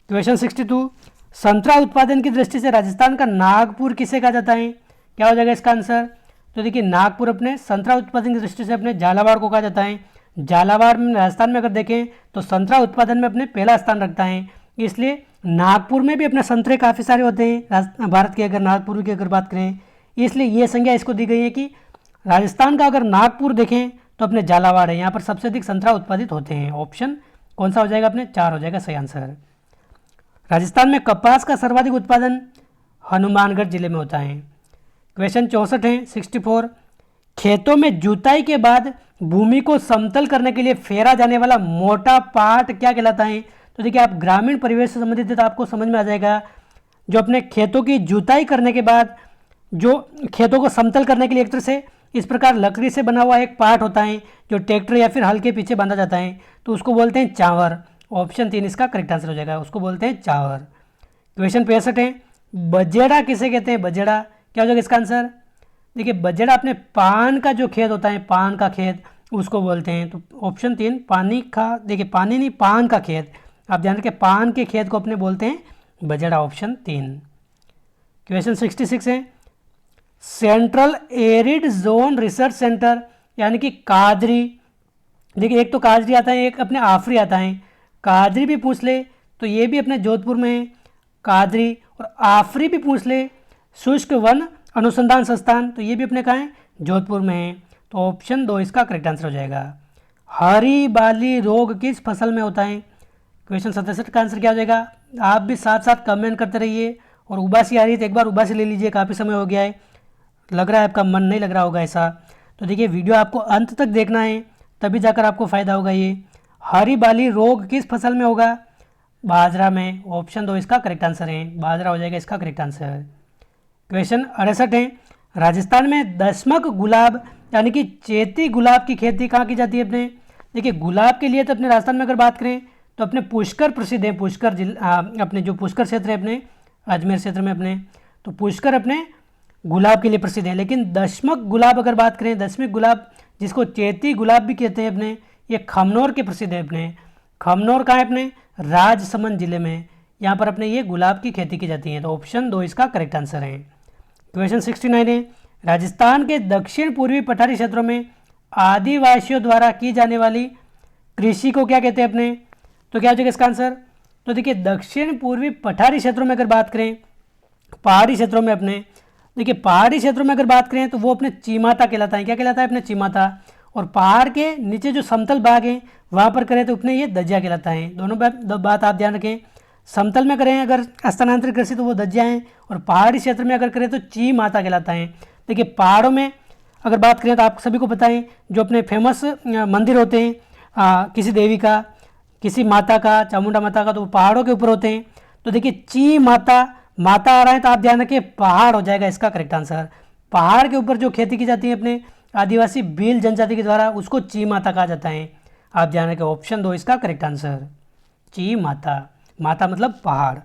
Speaker 1: क्वेश्चन 62, संतरा उत्पादन की दृष्टि से राजस्थान का नागपुर किसे कहा जाता है? क्या हो जाएगा इसका आंसर? तो देखिए, नागपुर अपने संतरा उत्पादन की दृष्टि से अपने झालावाड़ को कहा जाता है। झालावाड़ में राजस्थान में अगर देखें तो संतरा उत्पादन में अपने पहला स्थान रखता है। इसलिए नागपुर में भी अपने संतरे काफ़ी सारे होते हैं भारत के, अगर नागपुर की अगर बात करें, इसलिए ये संज्ञा इसको दी गई है कि राजस्थान का अगर नागपुर देखें तो अपने झालावाड़ है, यहाँ पर सबसे अधिक संतरा उत्पादित होते हैं। ऑप्शन कौन सा हो जाएगा अपने 4 हो जाएगा सही आंसर। राजस्थान में कपास का सर्वाधिक उत्पादन हनुमानगढ़ जिले में होता है। क्वेश्चन 64 है 64, खेतों में जुताई के बाद भूमि को समतल करने के लिए फेरा जाने वाला मोटा पाट क्या कहलाता है? तो देखिए आप ग्रामीण परिवेश से संबंधित है तो आपको समझ में आ जाएगा, जो अपने खेतों की जुताई करने के बाद जो खेतों को समतल करने के लिए एक तरह से इस प्रकार लकड़ी से बना हुआ एक पार्ट होता है जो ट्रैक्टर या फिर हल के पीछे बांधा जाता है, तो उसको बोलते हैं चावर। ऑप्शन 3 इसका करेक्ट आंसर हो जाएगा, उसको बोलते हैं चावर। क्वेश्चन 65 है, बजेड़ा किसे कहते हैं? बजेड़ा क्या हो जाएगा इसका आंसर? देखिए बजेड़ा अपने पान का जो खेत होता है, पान का खेत, उसको बोलते हैं। तो ऑप्शन 3 पानी का, देखिए पानी नहीं पान का खेत, आप ध्यान रखें पान के खेत को अपने बोलते हैं बजेड़ा। ऑप्शन 3। क्वेश्चन 66 है, central arid zone research centre यानी कि काजरी, देखिए एक तो काजरी आता है, एक अपने आफरी आता है। काजरी भी पूछ ले तो ये भी अपने जोधपुर में है काजरी, और आफरी भी पूछ ले शुष्क वन अनुसंधान संस्थान, तो ये भी अपने कहाँ है जोधपुर में है। तो ऑप्शन 2 इसका करेक्ट आंसर हो जाएगा। हरी बाली रोग किस फसल में होता है? क्वेश्चन 67 का आंसर क्या हो जाएगा? आप भी साथ साथ कमेंट करते रहिए, और उबासी आ रही है तो एक बार उबासी ले लीजिए, काफ़ी समय हो गया है, लग रहा है आपका मन नहीं लग रहा होगा ऐसा। तो देखिए वीडियो आपको अंत तक देखना है, तभी जाकर आपको फ़ायदा होगा। ये हरी बाली रोग किस फसल में होगा? बाजरा में। ऑप्शन 2 इसका करेक्ट आंसर है, बाजरा हो जाएगा इसका करेक्ट आंसर। क्वेश्चन 68 है, राजस्थान में दशमक गुलाब यानी कि चेती गुलाब की खेती कहाँ की जाती है अपने? देखिए गुलाब के लिए तो अपने राजस्थान में अगर बात करें तो अपने पुष्कर प्रसिद्ध है, पुष्कर जिला अपने जो पुष्कर क्षेत्र है अपने अजमेर क्षेत्र में अपने, तो पुष्कर अपने गुलाब के लिए प्रसिद्ध है। लेकिन दशमक गुलाब अगर बात करें, दशमक गुलाब जिसको चेती गुलाब भी कहते हैं अपने, ये खमनौर के प्रसिद्ध है अपने। खमनौर कहाँ है अपने? राजसमंद जिले में, यहाँ पर अपने ये गुलाब की खेती की जाती है। तो ऑप्शन 2 इसका करेक्ट आंसर है। क्वेश्चन 69 है, राजस्थान के दक्षिण पूर्वी पठारी क्षेत्रों में आदिवासियों द्वारा की जाने वाली कृषि को क्या कहते हैं अपने? तो क्या हो जाएगा इसका आंसर? तो देखिए दक्षिण पूर्वी पठारी क्षेत्रों में अगर बात करें, पहाड़ी क्षेत्रों में अपने, देखिए पहाड़ी क्षेत्रों में अगर बात करें तो वो अपने चीमाता कहलाता है। क्या कहलाता है अपने? चीमाता। और पहाड़ के नीचे जो समतल भाग हैं वहाँ पर करें तो अपने ये दज्जिया कहलाता है। दोनों बात आप ध्यान रखें, समतल में करें अगर स्थानांतरित कृषि तो वो दज्जिया हैं, और पहाड़ी क्षेत्र में अगर करें तो चीमाता कहलाता है। देखिए पहाड़ों में अगर बात करें तो आप सभी को पता है जो अपने फेमस मंदिर होते हैं किसी देवी का, किसी माता का, चामुंडा माता का, तो वो पहाड़ों के ऊपर होते हैं। तो देखिए ची माता, माता आ रहा है तो आप ध्यान रखिए पहाड़ हो जाएगा इसका करेक्ट आंसर। पहाड़ के ऊपर जो खेती की जाती है अपने आदिवासी भील जनजाति के द्वारा, उसको ची माता कहा जाता है। आप ध्यान रखें ऑप्शन 2 इसका करेक्ट आंसर, ची माता। माता मतलब पहाड़।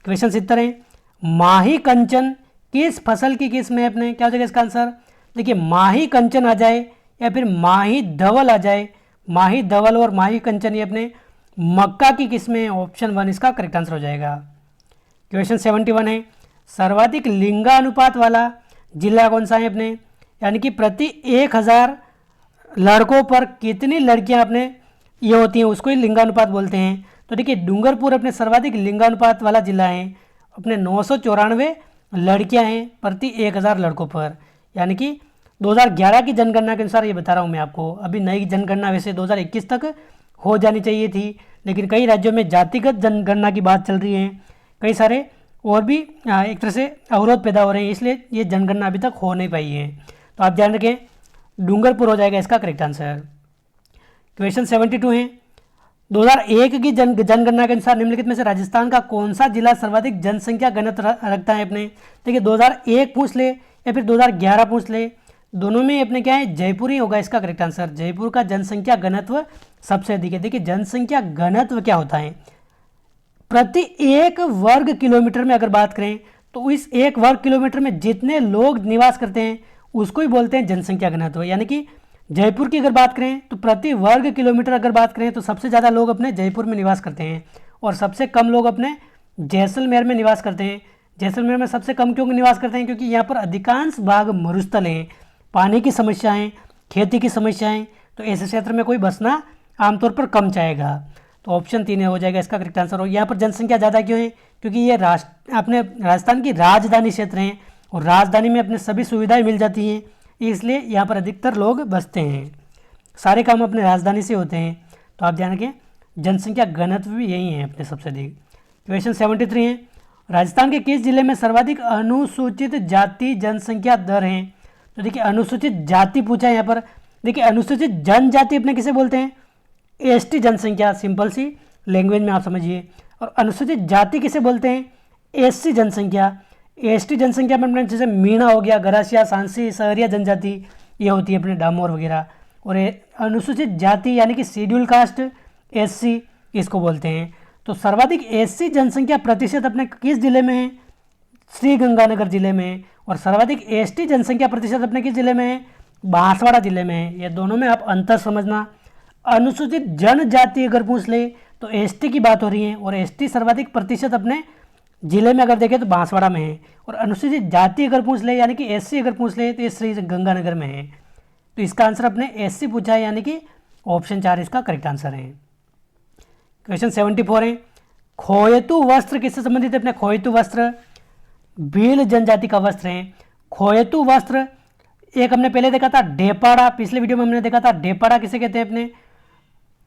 Speaker 1: क्वेश्चन 70 है, माही कंचन किस फसल की किस्म है अपने? क्या हो जाएगा इसका आंसर? देखिए माही कंचन आ जाए या फिर माही धवल आ जाए, माही धवल और माही कंचन ये अपने मक्का की किस्में हैं। ऑप्शन 1 इसका करेक्ट आंसर हो जाएगा। क्वेश्चन 71 है, सर्वाधिक लिंगानुपात वाला जिला कौन सा है अपने? यानी कि प्रति 1000 लड़कों पर कितनी लड़कियां अपने ये होती हैं, उसको ही लिंगानुपात बोलते हैं। तो देखिए डूंगरपुर अपने सर्वाधिक लिंगानुपात वाला जिला है, अपने 994 लड़कियां हैं प्रति 1000 लड़कों पर। यानी कि 2011 की जनगणना के अनुसार ये बता रहा हूँ मैं आपको। अभी नई जनगणना वैसे 2021 तक हो जानी चाहिए थी, लेकिन कई राज्यों में जातिगत जनगणना की बात चल रही है, कई सारे और भी एक तरह से अवरोध पैदा हो रहे हैं, इसलिए ये जनगणना अभी तक हो नहीं पाई है। तो आप ध्यान रखें डूंगरपुर हो जाएगा इसका करेक्ट आंसर। क्वेश्चन 72 है, 2001 की जनगणना के अनुसार निम्नलिखित में से राजस्थान का कौन सा जिला सर्वाधिक जनसंख्या घनत्व रखता है अपने? देखिए 2001 पूछ ले या फिर 2011 पूछ ले, दोनों में अपने क्या है जयपुर ही होगा इसका करेक्ट आंसर। जयपुर का जनसंख्या घनत्व सबसे अधिक है। देखिए जनसंख्या घनत्व क्या होता है? प्रति 1 वर्ग किलोमीटर में अगर बात करें तो इस 1 वर्ग किलोमीटर में जितने लोग निवास करते हैं उसको ही बोलते हैं जनसंख्या घनत्व। यानी कि जयपुर की अगर बात करें तो प्रति वर्ग किलोमीटर अगर बात करें तो सबसे ज़्यादा लोग अपने जयपुर में निवास करते हैं और सबसे कम लोग अपने जैसलमेर में निवास करते हैं। जैसलमेर में सबसे कम क्यों निवास करते हैं? क्योंकि यहाँ पर अधिकांश भाग मरुस्थल हैं, पानी की समस्याएं, खेती की समस्याएं, तो ऐसे क्षेत्र में कोई बसना आमतौर पर कम चाहेगा। तो ऑप्शन 3 हो जाएगा इसका करेक्ट आंसर। और यहाँ पर जनसंख्या ज़्यादा क्यों है? क्योंकि ये अपने राजस्थान की राजधानी क्षेत्र हैं और राजधानी में अपने सभी सुविधाएं मिल जाती हैं, इसलिए यहाँ पर अधिकतर लोग बसते हैं। सारे काम अपने राजधानी से होते हैं। तो आप ध्यान रखें, जनसंख्या घनत्व भी यही है अपने सबसे अधिक। क्वेश्चन 73 है, राजस्थान के किस जिले में सर्वाधिक अनुसूचित जाति जनसंख्या दर है? तो देखिए अनुसूचित जाति पूछा है यहाँ पर। देखिए अनुसूचित जनजाति अपने किसे बोलते हैं? एसटी जनसंख्या, सिंपल सी लैंग्वेज में आप समझिए। और अनुसूचित जाति किसे बोलते हैं? एससी जनसंख्या। एसटी जनसंख्या में अपने जैसे मीणा हो गया, गरासिया, सांसी, सहरिया जनजाति, ये होती है अपने डामोर वगैरह। और अनुसूचित जाति यानी कि शेड्यूल कास्ट, एससी, इसको बोलते हैं। तो सर्वाधिक एससी जनसंख्या प्रतिशत अपने किस जिले में है? श्री गंगानगर जिले में है। और सर्वाधिक एसटी जनसंख्या प्रतिशत अपने किस जिले में है? बांसवाड़ा जिले में है। ये दोनों में आप अंतर समझना। अनुसूचित जनजाति अगर पूछ ले तो एसटी की बात हो रही है, और एसटी सर्वाधिक प्रतिशत अपने जिले में अगर देखें तो बांसवाड़ा में है। और अनुसूचित जाति अगर पूछ ले यानी कि एससी अगर पूछ ले तो ये श्री गंगानगर में है। तो इसका आंसर अपने एससी पूछा है, यानी कि ऑप्शन 4 इसका करेक्ट आंसर है। क्वेश्चन 74 है, खोयतु वस्त्र किससे संबंधित है? अपने खोयतु वस्त्र भील जनजाति का वस्त्र है। खोयतु वस्त्र एक हमने पहले देखा था ढेपाड़ा, पिछले वीडियो में हमने देखा था ढेपाड़ा किसे कहते हैं अपने।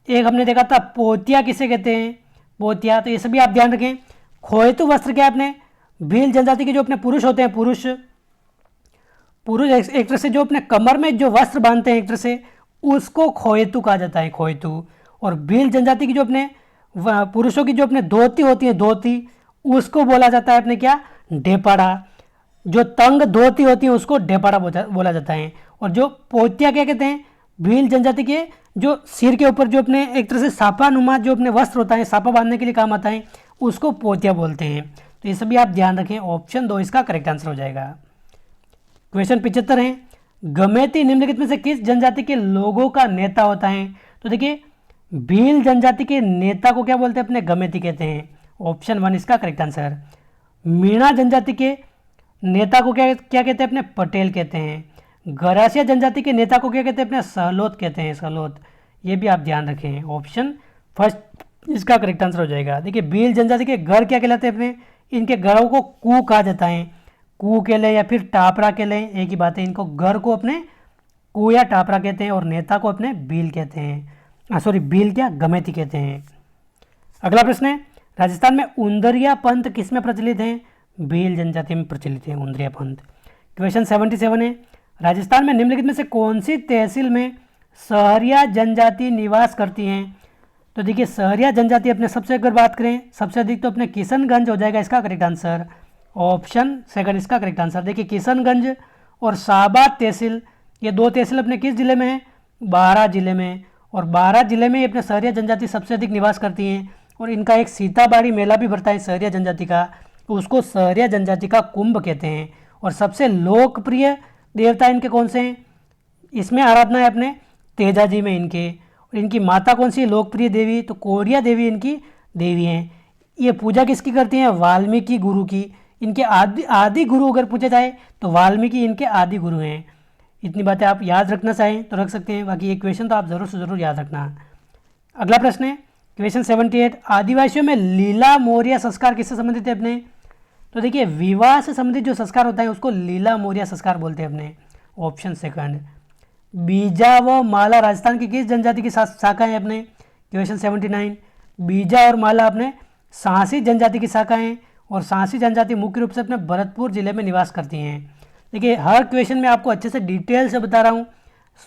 Speaker 1: एक हमने देखा था पोतिया किसे कहते हैं? पोतिया। तो ये सभी आप ध्यान रखें। खोयतु वस्त्र क्या है? अपने भील जनजाति के जो अपने पुरुष होते हैं, पुरुष एक तरह से जो अपने कमर में जो वस्त्र बांधते हैं एक तरह से, उसको खोयतु कहा जाता है, खोयतु। और भील जनजाति की जो अपने पुरुषों की जो अपने धोती होती है, धोती, उसको बोला जाता है अपने क्या? ढेपाड़ा। जो तंग धोती होती है उसको ढेपाड़ा बोला जाता है। और जो पोतिया क्या कहते हैं? भील जनजाति के जो सिर के ऊपर जो अपने एक तरह से सापा नुमा जो अपने वस्त्र होता है, सापा बांधने के लिए काम आता है, उसको पोतिया बोलते हैं। तो ये सभी आप ध्यान रखें, ऑप्शन 2 इसका करेक्ट आंसर हो जाएगा। क्वेश्चन 75 है, गमेती निम्नलिखित में से किस जनजाति के लोगों का नेता होता है? तो देखिए भील जनजाति के नेता को क्या बोलते हैं? अपने गमेती कहते हैं। ऑप्शन 1 इसका करेक्ट आंसर। मीणा जनजाति के नेता को क्या कहते हैं? अपने पटेल कहते हैं। गरासिया जनजाति के नेता को क्या कहते हैं? अपने सहलोत कहते हैं, सहलोत। ये भी आप ध्यान रखें, ऑप्शन फर्स्ट इसका करेक्ट आंसर हो जाएगा। देखिए भील जनजाति के घर क्या कहलाते हैं? अपने इनके घरों को कू कहा जाता है। कू के लिए या फिर टापरा के लिए एक ही बात है। इनको घर को अपने कू या टापरा कहते हैं और नेता को अपने भील कहते हैं। सॉरी, भील क्या? गमेती कहते हैं। अगला प्रश्न है, राजस्थान में उंदरिया पंथ किस में प्रचलित है? भील जनजाति में प्रचलित है उंदरिया पंथ। क्वेश्चन 77 है, राजस्थान में निम्नलिखित में से कौन सी तहसील में सहरिया जनजाति निवास करती हैं? तो देखिए सहरिया जनजाति अपने सबसे अगर बात करें सबसे अधिक तो अपने किशनगंज हो जाएगा इसका करेक्ट आंसर। ऑप्शन 2 इसका करेक्ट आंसर। देखिए किशनगंज और शाहबाद तहसील, ये 2 तहसील अपने किस जिले में है? बारां जिले में। और बारां जिले में अपने सहरिया जनजाति सबसे अधिक निवास करती हैं। और इनका एक सीताबाड़ी मेला भी भरता है सहरिया जनजाति का, उसको सहरिया जनजाति का कुंभ कहते हैं। और सबसे लोकप्रिय देवता इनके कौन से हैं? इसमें आराधना है अपने तेजाजी में इनके। और इनकी माता कौन सी लोकप्रिय देवी? तो कोरिया देवी इनकी देवी हैं। ये पूजा किसकी करती हैं? वाल्मीकि गुरु की। इनके आदि गुरु अगर पूछा जाए तो वाल्मीकि इनके आदि गुरु हैं। इतनी बातें आप याद रखना चाहें तो रख सकते हैं, बाकी ये क्वेश्चन तो आप ज़रूर से ज़रूर याद रखना। अगला प्रश्न है क्वेश्चन 78, आदिवासियों में लीला मोरिया संस्कार किससे संबंधित है अपने? तो देखिए विवाह से संबंधित जो संस्कार होता है उसको लीला मोरिया संस्कार बोलते हैं अपने। ऑप्शन 2। बीजा व माला राजस्थान की किस जनजाति की शाखा है अपने? क्वेश्चन 79, बीजा और माला अपने सांसी जनजाति की शाखा हैं। और सांसी जनजाति मुख्य रूप से अपने भरतपुर जिले में निवास करती हैं। देखिए हर क्वेश्चन में आपको अच्छे से डिटेल से बता रहा हूँ।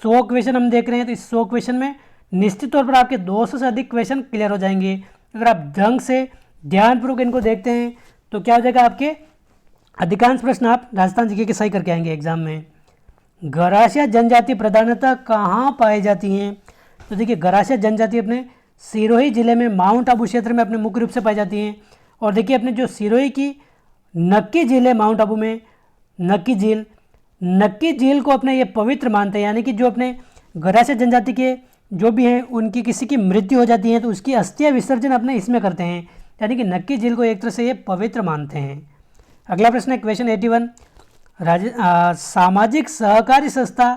Speaker 1: 100 क्वेश्चन हम देख रहे हैं, तो इस 100 क्वेश्चन में निश्चित तौर पर आपके 200 से अधिक क्वेश्चन क्लियर हो जाएंगे। अगर आप ढंग से ध्यानपूर्वक इनको देखते हैं तो क्या हो जाएगा, आपके अधिकांश प्रश्न आप राजस्थान जीके के सही करके आएंगे एग्जाम में। गरासिया जनजाति प्रधानतः कहाँ पाई जाती हैं? तो देखिए गरासिया जनजाति अपने सिरोही जिले में माउंट आबू क्षेत्र में अपने मुख्य रूप से पाई जाती हैं। और देखिए अपने जो सिरोही की नक्की झील है माउंट आबू में, नक्की झील को अपने ये पवित्र मानते हैं। यानी कि जो अपने गरासिया जनजाति के जो भी हैं उनकी किसी की मृत्यु हो जाती है तो उसकी अस्थियां विसर्जन अपने इसमें करते हैं। यानी कि नक्की झील को एक तरह से ये पवित्र मानते हैं। अगला प्रश्न है क्वेश्चन 81, सामाजिक सहकारी संस्था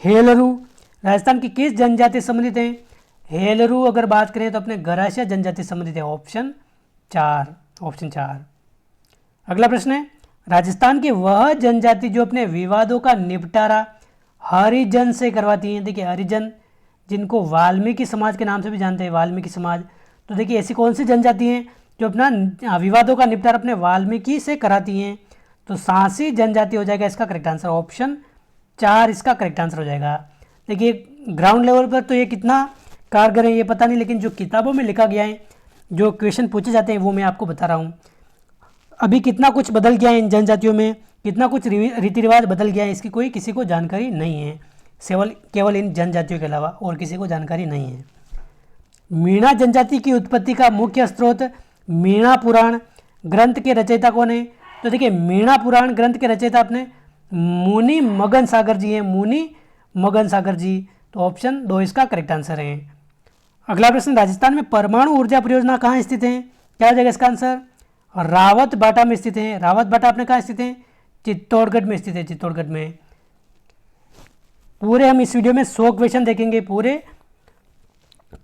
Speaker 1: हेलरू राजस्थान की किस जनजाति से संबंधित है? हेलरू अगर बात करें तो अपने गरासिया जनजाति संबंधित है, ऑप्शन 4। अगला प्रश्न है, राजस्थान की वह जनजाति जो अपने विवादों का निपटारा हरिजन से करवाती हैं। देखिए हरिजन जिनको वाल्मीकि समाज के नाम से भी जानते हैं, वाल्मीकि समाज, तो देखिए ऐसी कौन सी जनजाति हैं जो अपना विवादों का निपटारा अपने वाल्मीकि से कराती हैं, तो सांसी जनजाति हो जाएगा इसका करेक्ट आंसर, ऑप्शन 4 इसका करेक्ट आंसर हो जाएगा। देखिए ग्राउंड लेवल पर तो ये कितना कारगर है ये पता नहीं, लेकिन जो किताबों में लिखा गया है, जो क्वेश्चन पूछे जाते हैं वो मैं आपको बता रहा हूँ। अभी कितना कुछ बदल गया है इन जनजातियों में, कितना कुछ रीति रिवाज बदल गया है, इसकी कोई किसी को जानकारी नहीं है, केवल इन जनजातियों के अलावा और किसी को जानकारी नहीं है। मीणा जनजाति की उत्पत्ति का मुख्य स्रोत मीणा पुराण ग्रंथ के रचयिता कौन है? तो देखिए मीणा पुराण ग्रंथ के रचयिता अपने मुनि मगन सागर जी हैं, मुनि मगन सागर जी, तो ऑप्शन 2 इसका करेक्ट आंसर है। अगला प्रश्न, राजस्थान में परमाणु ऊर्जा परियोजना कहाँ स्थित है? क्या हो जाएगा इसका आंसर? रावत बाटा में स्थित है। रावत बाटा अपने कहाँ स्थित है? चित्तौड़गढ़ में स्थित है, चित्तौड़गढ़ में। पूरे हम इस वीडियो में 100 क्वेश्चन देखेंगे, पूरे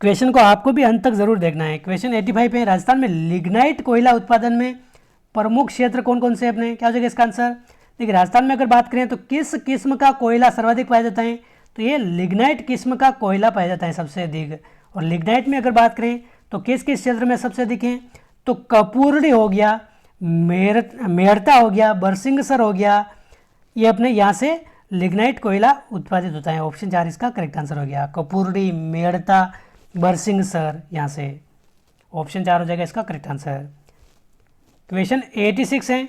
Speaker 1: क्वेश्चन को आपको भी अंत तक जरूर देखना है। क्वेश्चन 85 पे, राजस्थान में लिग्नाइट कोयला उत्पादन में प्रमुख क्षेत्र कौन कौन से अपने? क्या हो जाएगा इसका आंसर? देखिए राजस्थान में अगर बात करें तो किस किस्म का कोयला सर्वाधिक पाया जाता है? तो ये लिग्नाइट किस्म का कोयला पाया जाता है सबसे अधिक। और लिग्नाइट में अगर बात करें तो किस किस क्षेत्र में सबसे अधिक है? तो कपूरड़ी हो गया, मेड़ता हो गया, बरसिंगसर हो गया, ये अपने यहाँ से लिग्नाइट कोयला उत्पादित होता है। ऑप्शन 4 इसका करेक्ट आंसर हो गया, कपूरड़ी, मेड़ता, बरसिंगसर, यहाँ से ऑप्शन 4 हो जाएगा इसका करेक्ट आंसर। क्वेश्चन 86 है,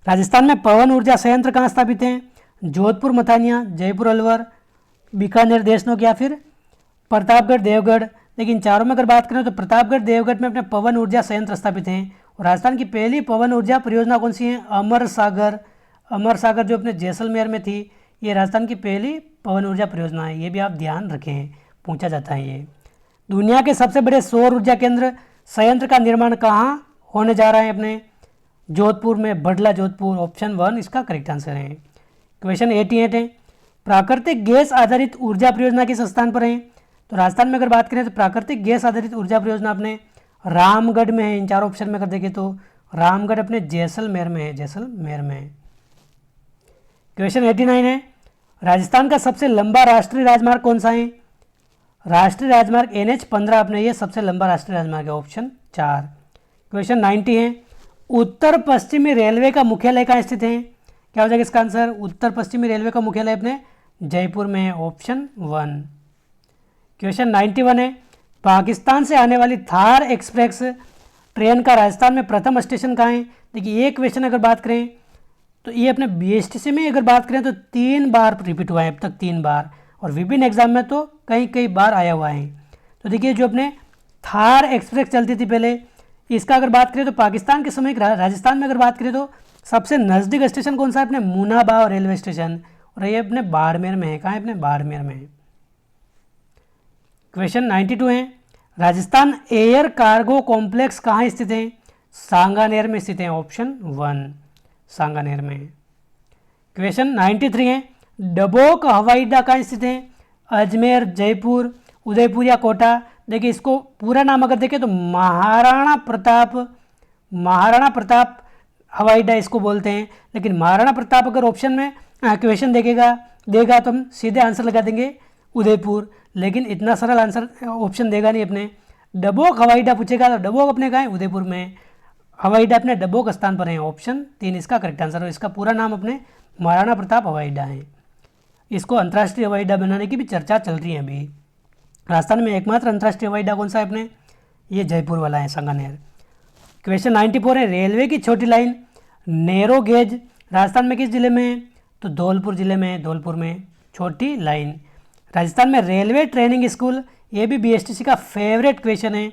Speaker 1: राजस्थान में पवन ऊर्जा संयंत्र कहाँ स्थापित हैं? जोधपुर मथानिया, जयपुर अलवर, बीकानेर देशनोक या फिर प्रतापगढ़ देवगढ़। लेकिन चारों में अगर बात करें तो प्रतापगढ़ देवगढ़ में अपने पवन ऊर्जा संयंत्र स्थापित हैं। और राजस्थान की पहली पवन ऊर्जा परियोजना कौन सी है? अमर सागर। अमर सागर जो अपने जैसलमेर में थी, ये राजस्थान की पहली पवन ऊर्जा परियोजना है, ये भी आप ध्यान रखें, पूछा जाता है ये। दुनिया के सबसे बड़े सौर ऊर्जा केंद्र संयंत्र का निर्माण कहाँ होने जा रहा है? अपने जोधपुर में, बडला जोधपुर, ऑप्शन 1 इसका करेक्ट आंसर है। क्वेश्चन 88 है, प्राकृतिक गैस आधारित ऊर्जा परियोजना किस स्थान पर है? तो राजस्थान में अगर बात करें तो प्राकृतिक गैस आधारित ऊर्जा परियोजना अपने रामगढ़ में है। इन 4 ऑप्शन में अगर देखें तो रामगढ़ अपने जैसलमेर में है, जैसलमेर में। क्वेश्चन 89 है, राजस्थान का सबसे लंबा राष्ट्रीय राजमार्ग कौन सा है? राष्ट्रीय राजमार्ग NH-15 अपने ये सबसे लंबा राष्ट्रीय राजमार्ग है, ऑप्शन 4। क्वेश्चन 90 है, उत्तर पश्चिमी रेलवे का मुख्यालय कहाँ स्थित है? क्या हो जाएगा इसका आंसर? उत्तर पश्चिमी रेलवे का मुख्यालय अपने जयपुर में है, ऑप्शन 1। क्वेश्चन 91 है, पाकिस्तान से आने वाली थार एक्सप्रेस ट्रेन का राजस्थान में प्रथम स्टेशन कहाँ है? देखिए ये क्वेश्चन अगर बात करें तो ये अपने BSTC में अगर बात करें तो 3 बार रिपीट हुआ है अब तक, 3 बार, और विभिन्न एग्जाम में तो कई बार आया हुआ है। तो देखिए जो अपने थार एक्सप्रेस चलती थी पहले, इसका अगर बात करें तो पाकिस्तान के समय राजस्थान में अगर बात करें तो सबसे नज़दीक स्टेशन कौन सा है? अपने मुनाबाव रेलवे स्टेशन, और ये अपने बाड़मेर में है। कहाँ है? अपने बाड़मेर में। क्वेश्चन 92 है, राजस्थान एयर कार्गो कॉम्प्लेक्स कहाँ स्थित है? सांगानेर में स्थित है, ऑप्शन 1 सांगानेर में। क्वेश्चन 93 है, डबोक हवाई अड्डा कहाँ स्थित है? अजमेर, जयपुर, उदयपुर या कोटा। देखिए इसको पूरा नाम अगर देखें तो महाराणा प्रताप हवाई अड्डा इसको बोलते हैं। लेकिन महाराणा प्रताप अगर ऑप्शन में क्वेश्चन देगा तो हम सीधे आंसर लगा देंगे उदयपुर, लेकिन इतना सरल आंसर ऑप्शन देगा नहीं अपने। डबोक हवाई अड्डा पूछेगा तो डबोक अपने कहाँ है? उदयपुर में। हवाई अड्डा अपने डबोक स्थान पर है, ऑप्शन 3 इसका करेक्ट आंसर है। इसका पूरा नाम अपने महाराणा प्रताप हवाई अड्डा है। इसको अंतर्राष्ट्रीय हवाई अड्डा बनाने की भी चर्चा चल रही है अभी। राजस्थान में एकमात्र अंतर्राष्ट्रीय हवाई अड्डा कौन सा है अपने? ये जयपुर वाला है, सांगानेर। क्वेश्चन 94 है, रेलवे की छोटी लाइन नैरो गेज राजस्थान में किस जिले में है? तो धौलपुर जिले में, धौलपुर में छोटी लाइन। राजस्थान में रेलवे ट्रेनिंग स्कूल, ये भी BSTC का फेवरेट क्वेश्चन है,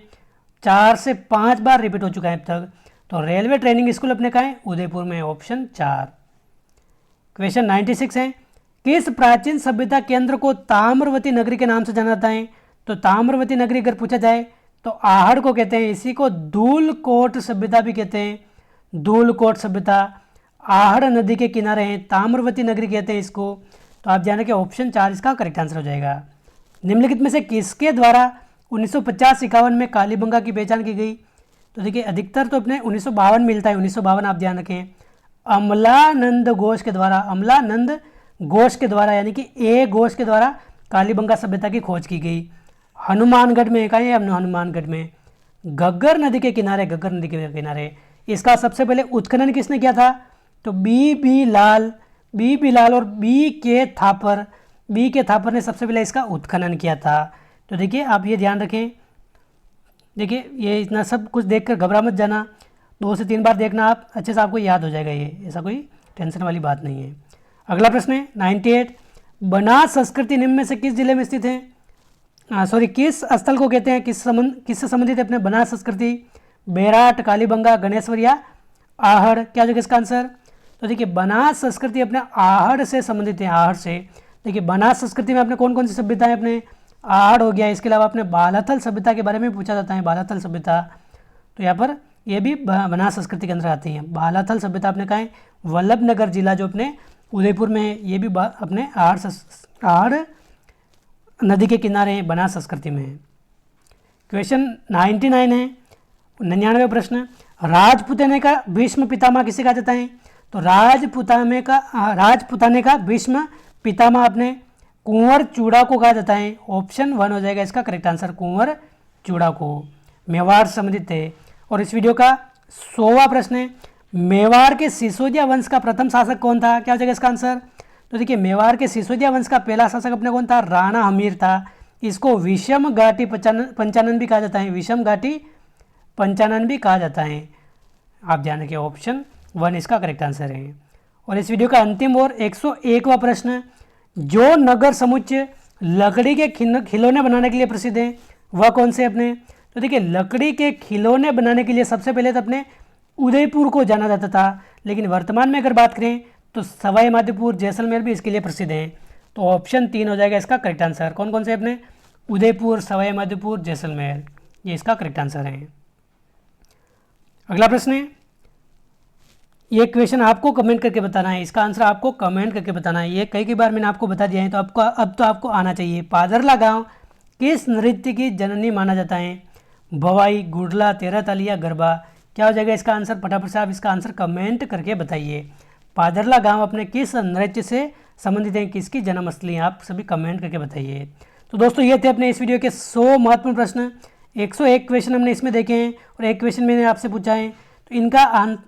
Speaker 1: 4 से 5 बार रिपीट हो चुका है अब तक। तो रेलवे ट्रेनिंग स्कूल अपने कहाँ है? उदयपुर में, ऑप्शन 4। क्वेश्चन 96 है, किस प्राचीन सभ्यता केंद्र को ताम्रवती नगरी के नाम से जाना जाता है? तो ताम्रवती नगरी अगर पूछा जाए तो आहड़ को कहते हैं, इसी को धूलकोट सभ्यता भी कहते हैं। धूलकोट सभ्यता आहड़ नदी के किनारे हैं, ताम्रवती नगरी कहते हैं इसको। तो आप ध्यान रखिए ऑप्शन 4 इसका करेक्ट आंसर हो जाएगा। निम्नलिखित में से किसके द्वारा 1950-51 में कालीबंगा की पहचान की गई? तो देखिए अधिकतर तो अपने 1952 मिलता है, 1952 आप ध्यान रखें। अमलानंद घोष के द्वारा, अमलानंद घोष के द्वारा यानी कि ए घोष के द्वारा कालीबंगा सभ्यता की खोज की गई। हनुमानगढ़ में, कहाँ है हनुमानगढ़ में? घग्गर नदी के किनारे, घग्गर नदी के किनारे। इसका सबसे पहले उत्खनन किसने किया था? तो बी बी लाल और बी के थापर ने सबसे पहले इसका उत्खनन किया था। तो देखिए आप ये ध्यान रखें, देखिए ये इतना सब कुछ देखकर घबरा मत जाना, 2 से 3 बार देखना, आप अच्छे से आपको याद हो जाएगा, ये ऐसा कोई टेंशन वाली बात नहीं है। अगला प्रश्न है 98, बनास संस्कृति निम्न में से किस जिले में स्थित है? किस स्थल को कहते हैं, किससे संबंधित है अपने बनास संस्कृति? बेराट, कालीबंगा, गणेश्वर या आहड़? क्या हो जाएगा इसका आंसर? तो देखिए बनास संस्कृति अपने आहड़ से संबंधित है, आहड़ से। देखिए बनास संस्कृति में अपने कौन कौन सी सभ्यताएं, अपने आहड़ हो गया, इसके अलावा अपने बालाथल सभ्यता के बारे में पूछा जाता है, बालाथल सभ्यता। तो यहाँ पर ये भी बनास संस्कृति के अंदर आती है। बालाथल सभ्यता अपने कहाँ है? वल्लभनगर जिला जो अपने उदयपुर में है, ये भी अपने आहड़ नदी के किनारे है, बनास संस्कृति में है। क्वेश्चन 99 है, 99 प्रश्न, राजपुताने का भीष्म पितामह किसे कहा जाता है? तो राजपुताने का भीष्म पितामह अपने कुंवर चूड़ा को कहा जाता है। ऑप्शन 1 हो जाएगा इसका करेक्ट आंसर, कुंवर चूड़ा को। मेवाड़ से संबंधित है। और इस वीडियो का 100वां प्रश्न है, मेवाड़ के सिसोदिया वंश का प्रथम शासक कौन था? क्या हो जाएगा इसका आंसर? तो देखिए मेवाड़ के सिसोदिया वंश का पहला शासक अपने कौन था? राणा हमीर था। इसको विषम घाटी पंचानन भी कहा जाता है, विषम घाटी पंचानन भी कहा जाता है। आप ध्यान रखिए ऑप्शन 1 इसका करेक्ट आंसर है। और इस वीडियो का अंतिम और 101वां प्रश्न, जो नगर समुच्चय लकड़ी के खिलौने बनाने के लिए प्रसिद्ध है वह कौन से अपने? तो देखिए लकड़ी के खिलौने बनाने के लिए सबसे पहले तो अपने उदयपुर को जाना जाता था, लेकिन वर्तमान में अगर बात करें तो सवाई माधोपुर, जैसलमेर भी इसके लिए प्रसिद्ध हैं। तो ऑप्शन 3 हो जाएगा इसका करेक्ट आंसर। कौन कौन से अपने? उदयपुर, सवाई माधोपुर, जैसलमेर, ये इसका करेक्ट आंसर है। अगला प्रश्न है, ये क्वेश्चन आपको कमेंट करके बताना है, इसका आंसर आपको कमेंट करके बताना है। ये कई बार मैंने आपको बता दिया है, तो अब तो आपको आना चाहिए। पादरला गांव किस नृत्य की जननी माना जाता है? भवाई, गुडला, तेरहताली या गरबा? क्या हो जाएगा इसका आंसर? फटाफट से आप इसका आंसर कमेंट करके बताइए। पादरला गांव अपने किस नृत्य से संबंधित है, किसकी जन्मस्थली है? आप सभी कमेंट करके बताइए। तो दोस्तों ये थे अपने इस वीडियो के 100 महत्वपूर्ण प्रश्न। 101 क्वेश्चन हमने इसमें देखे हैं और एक क्वेश्चन मैंने आपसे पूछा है, तो इनका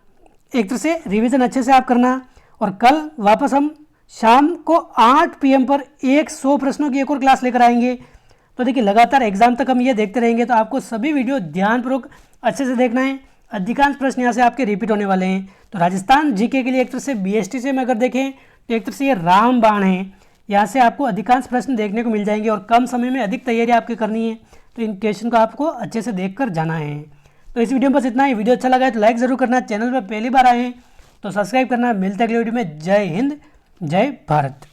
Speaker 1: एक तरह से रिवीजन अच्छे से आप करना। और कल वापस हम शाम को 8 PM पर 100 प्रश्नों की एक और क्लास लेकर आएंगे। तो देखिए लगातार एग्जाम तक हम ये देखते रहेंगे, तो आपको सभी वीडियो ध्यानपूर्वक अच्छे से देखना है। अधिकांश प्रश्न यहाँ से आपके रिपीट होने वाले हैं। तो राजस्थान जीके के लिए एक तरह से BST से अगर देखें तो एक तरह से ये रामबाण है, यहाँ से आपको अधिकांश प्रश्न देखने को मिल जाएंगे और कम समय में अधिक तैयारी आपकी करनी है। तो इन क्वेश्चन को आपको अच्छे से देख कर जाना है। तो इस वीडियो में बस इतना ही। वीडियो अच्छा लगा है तो लाइक ज़रूर करना, चैनल पर पहली बार आए हैं तो सब्सक्राइब करना। मिलते हैं अगले वीडियो में। जय हिंद, जय भारत।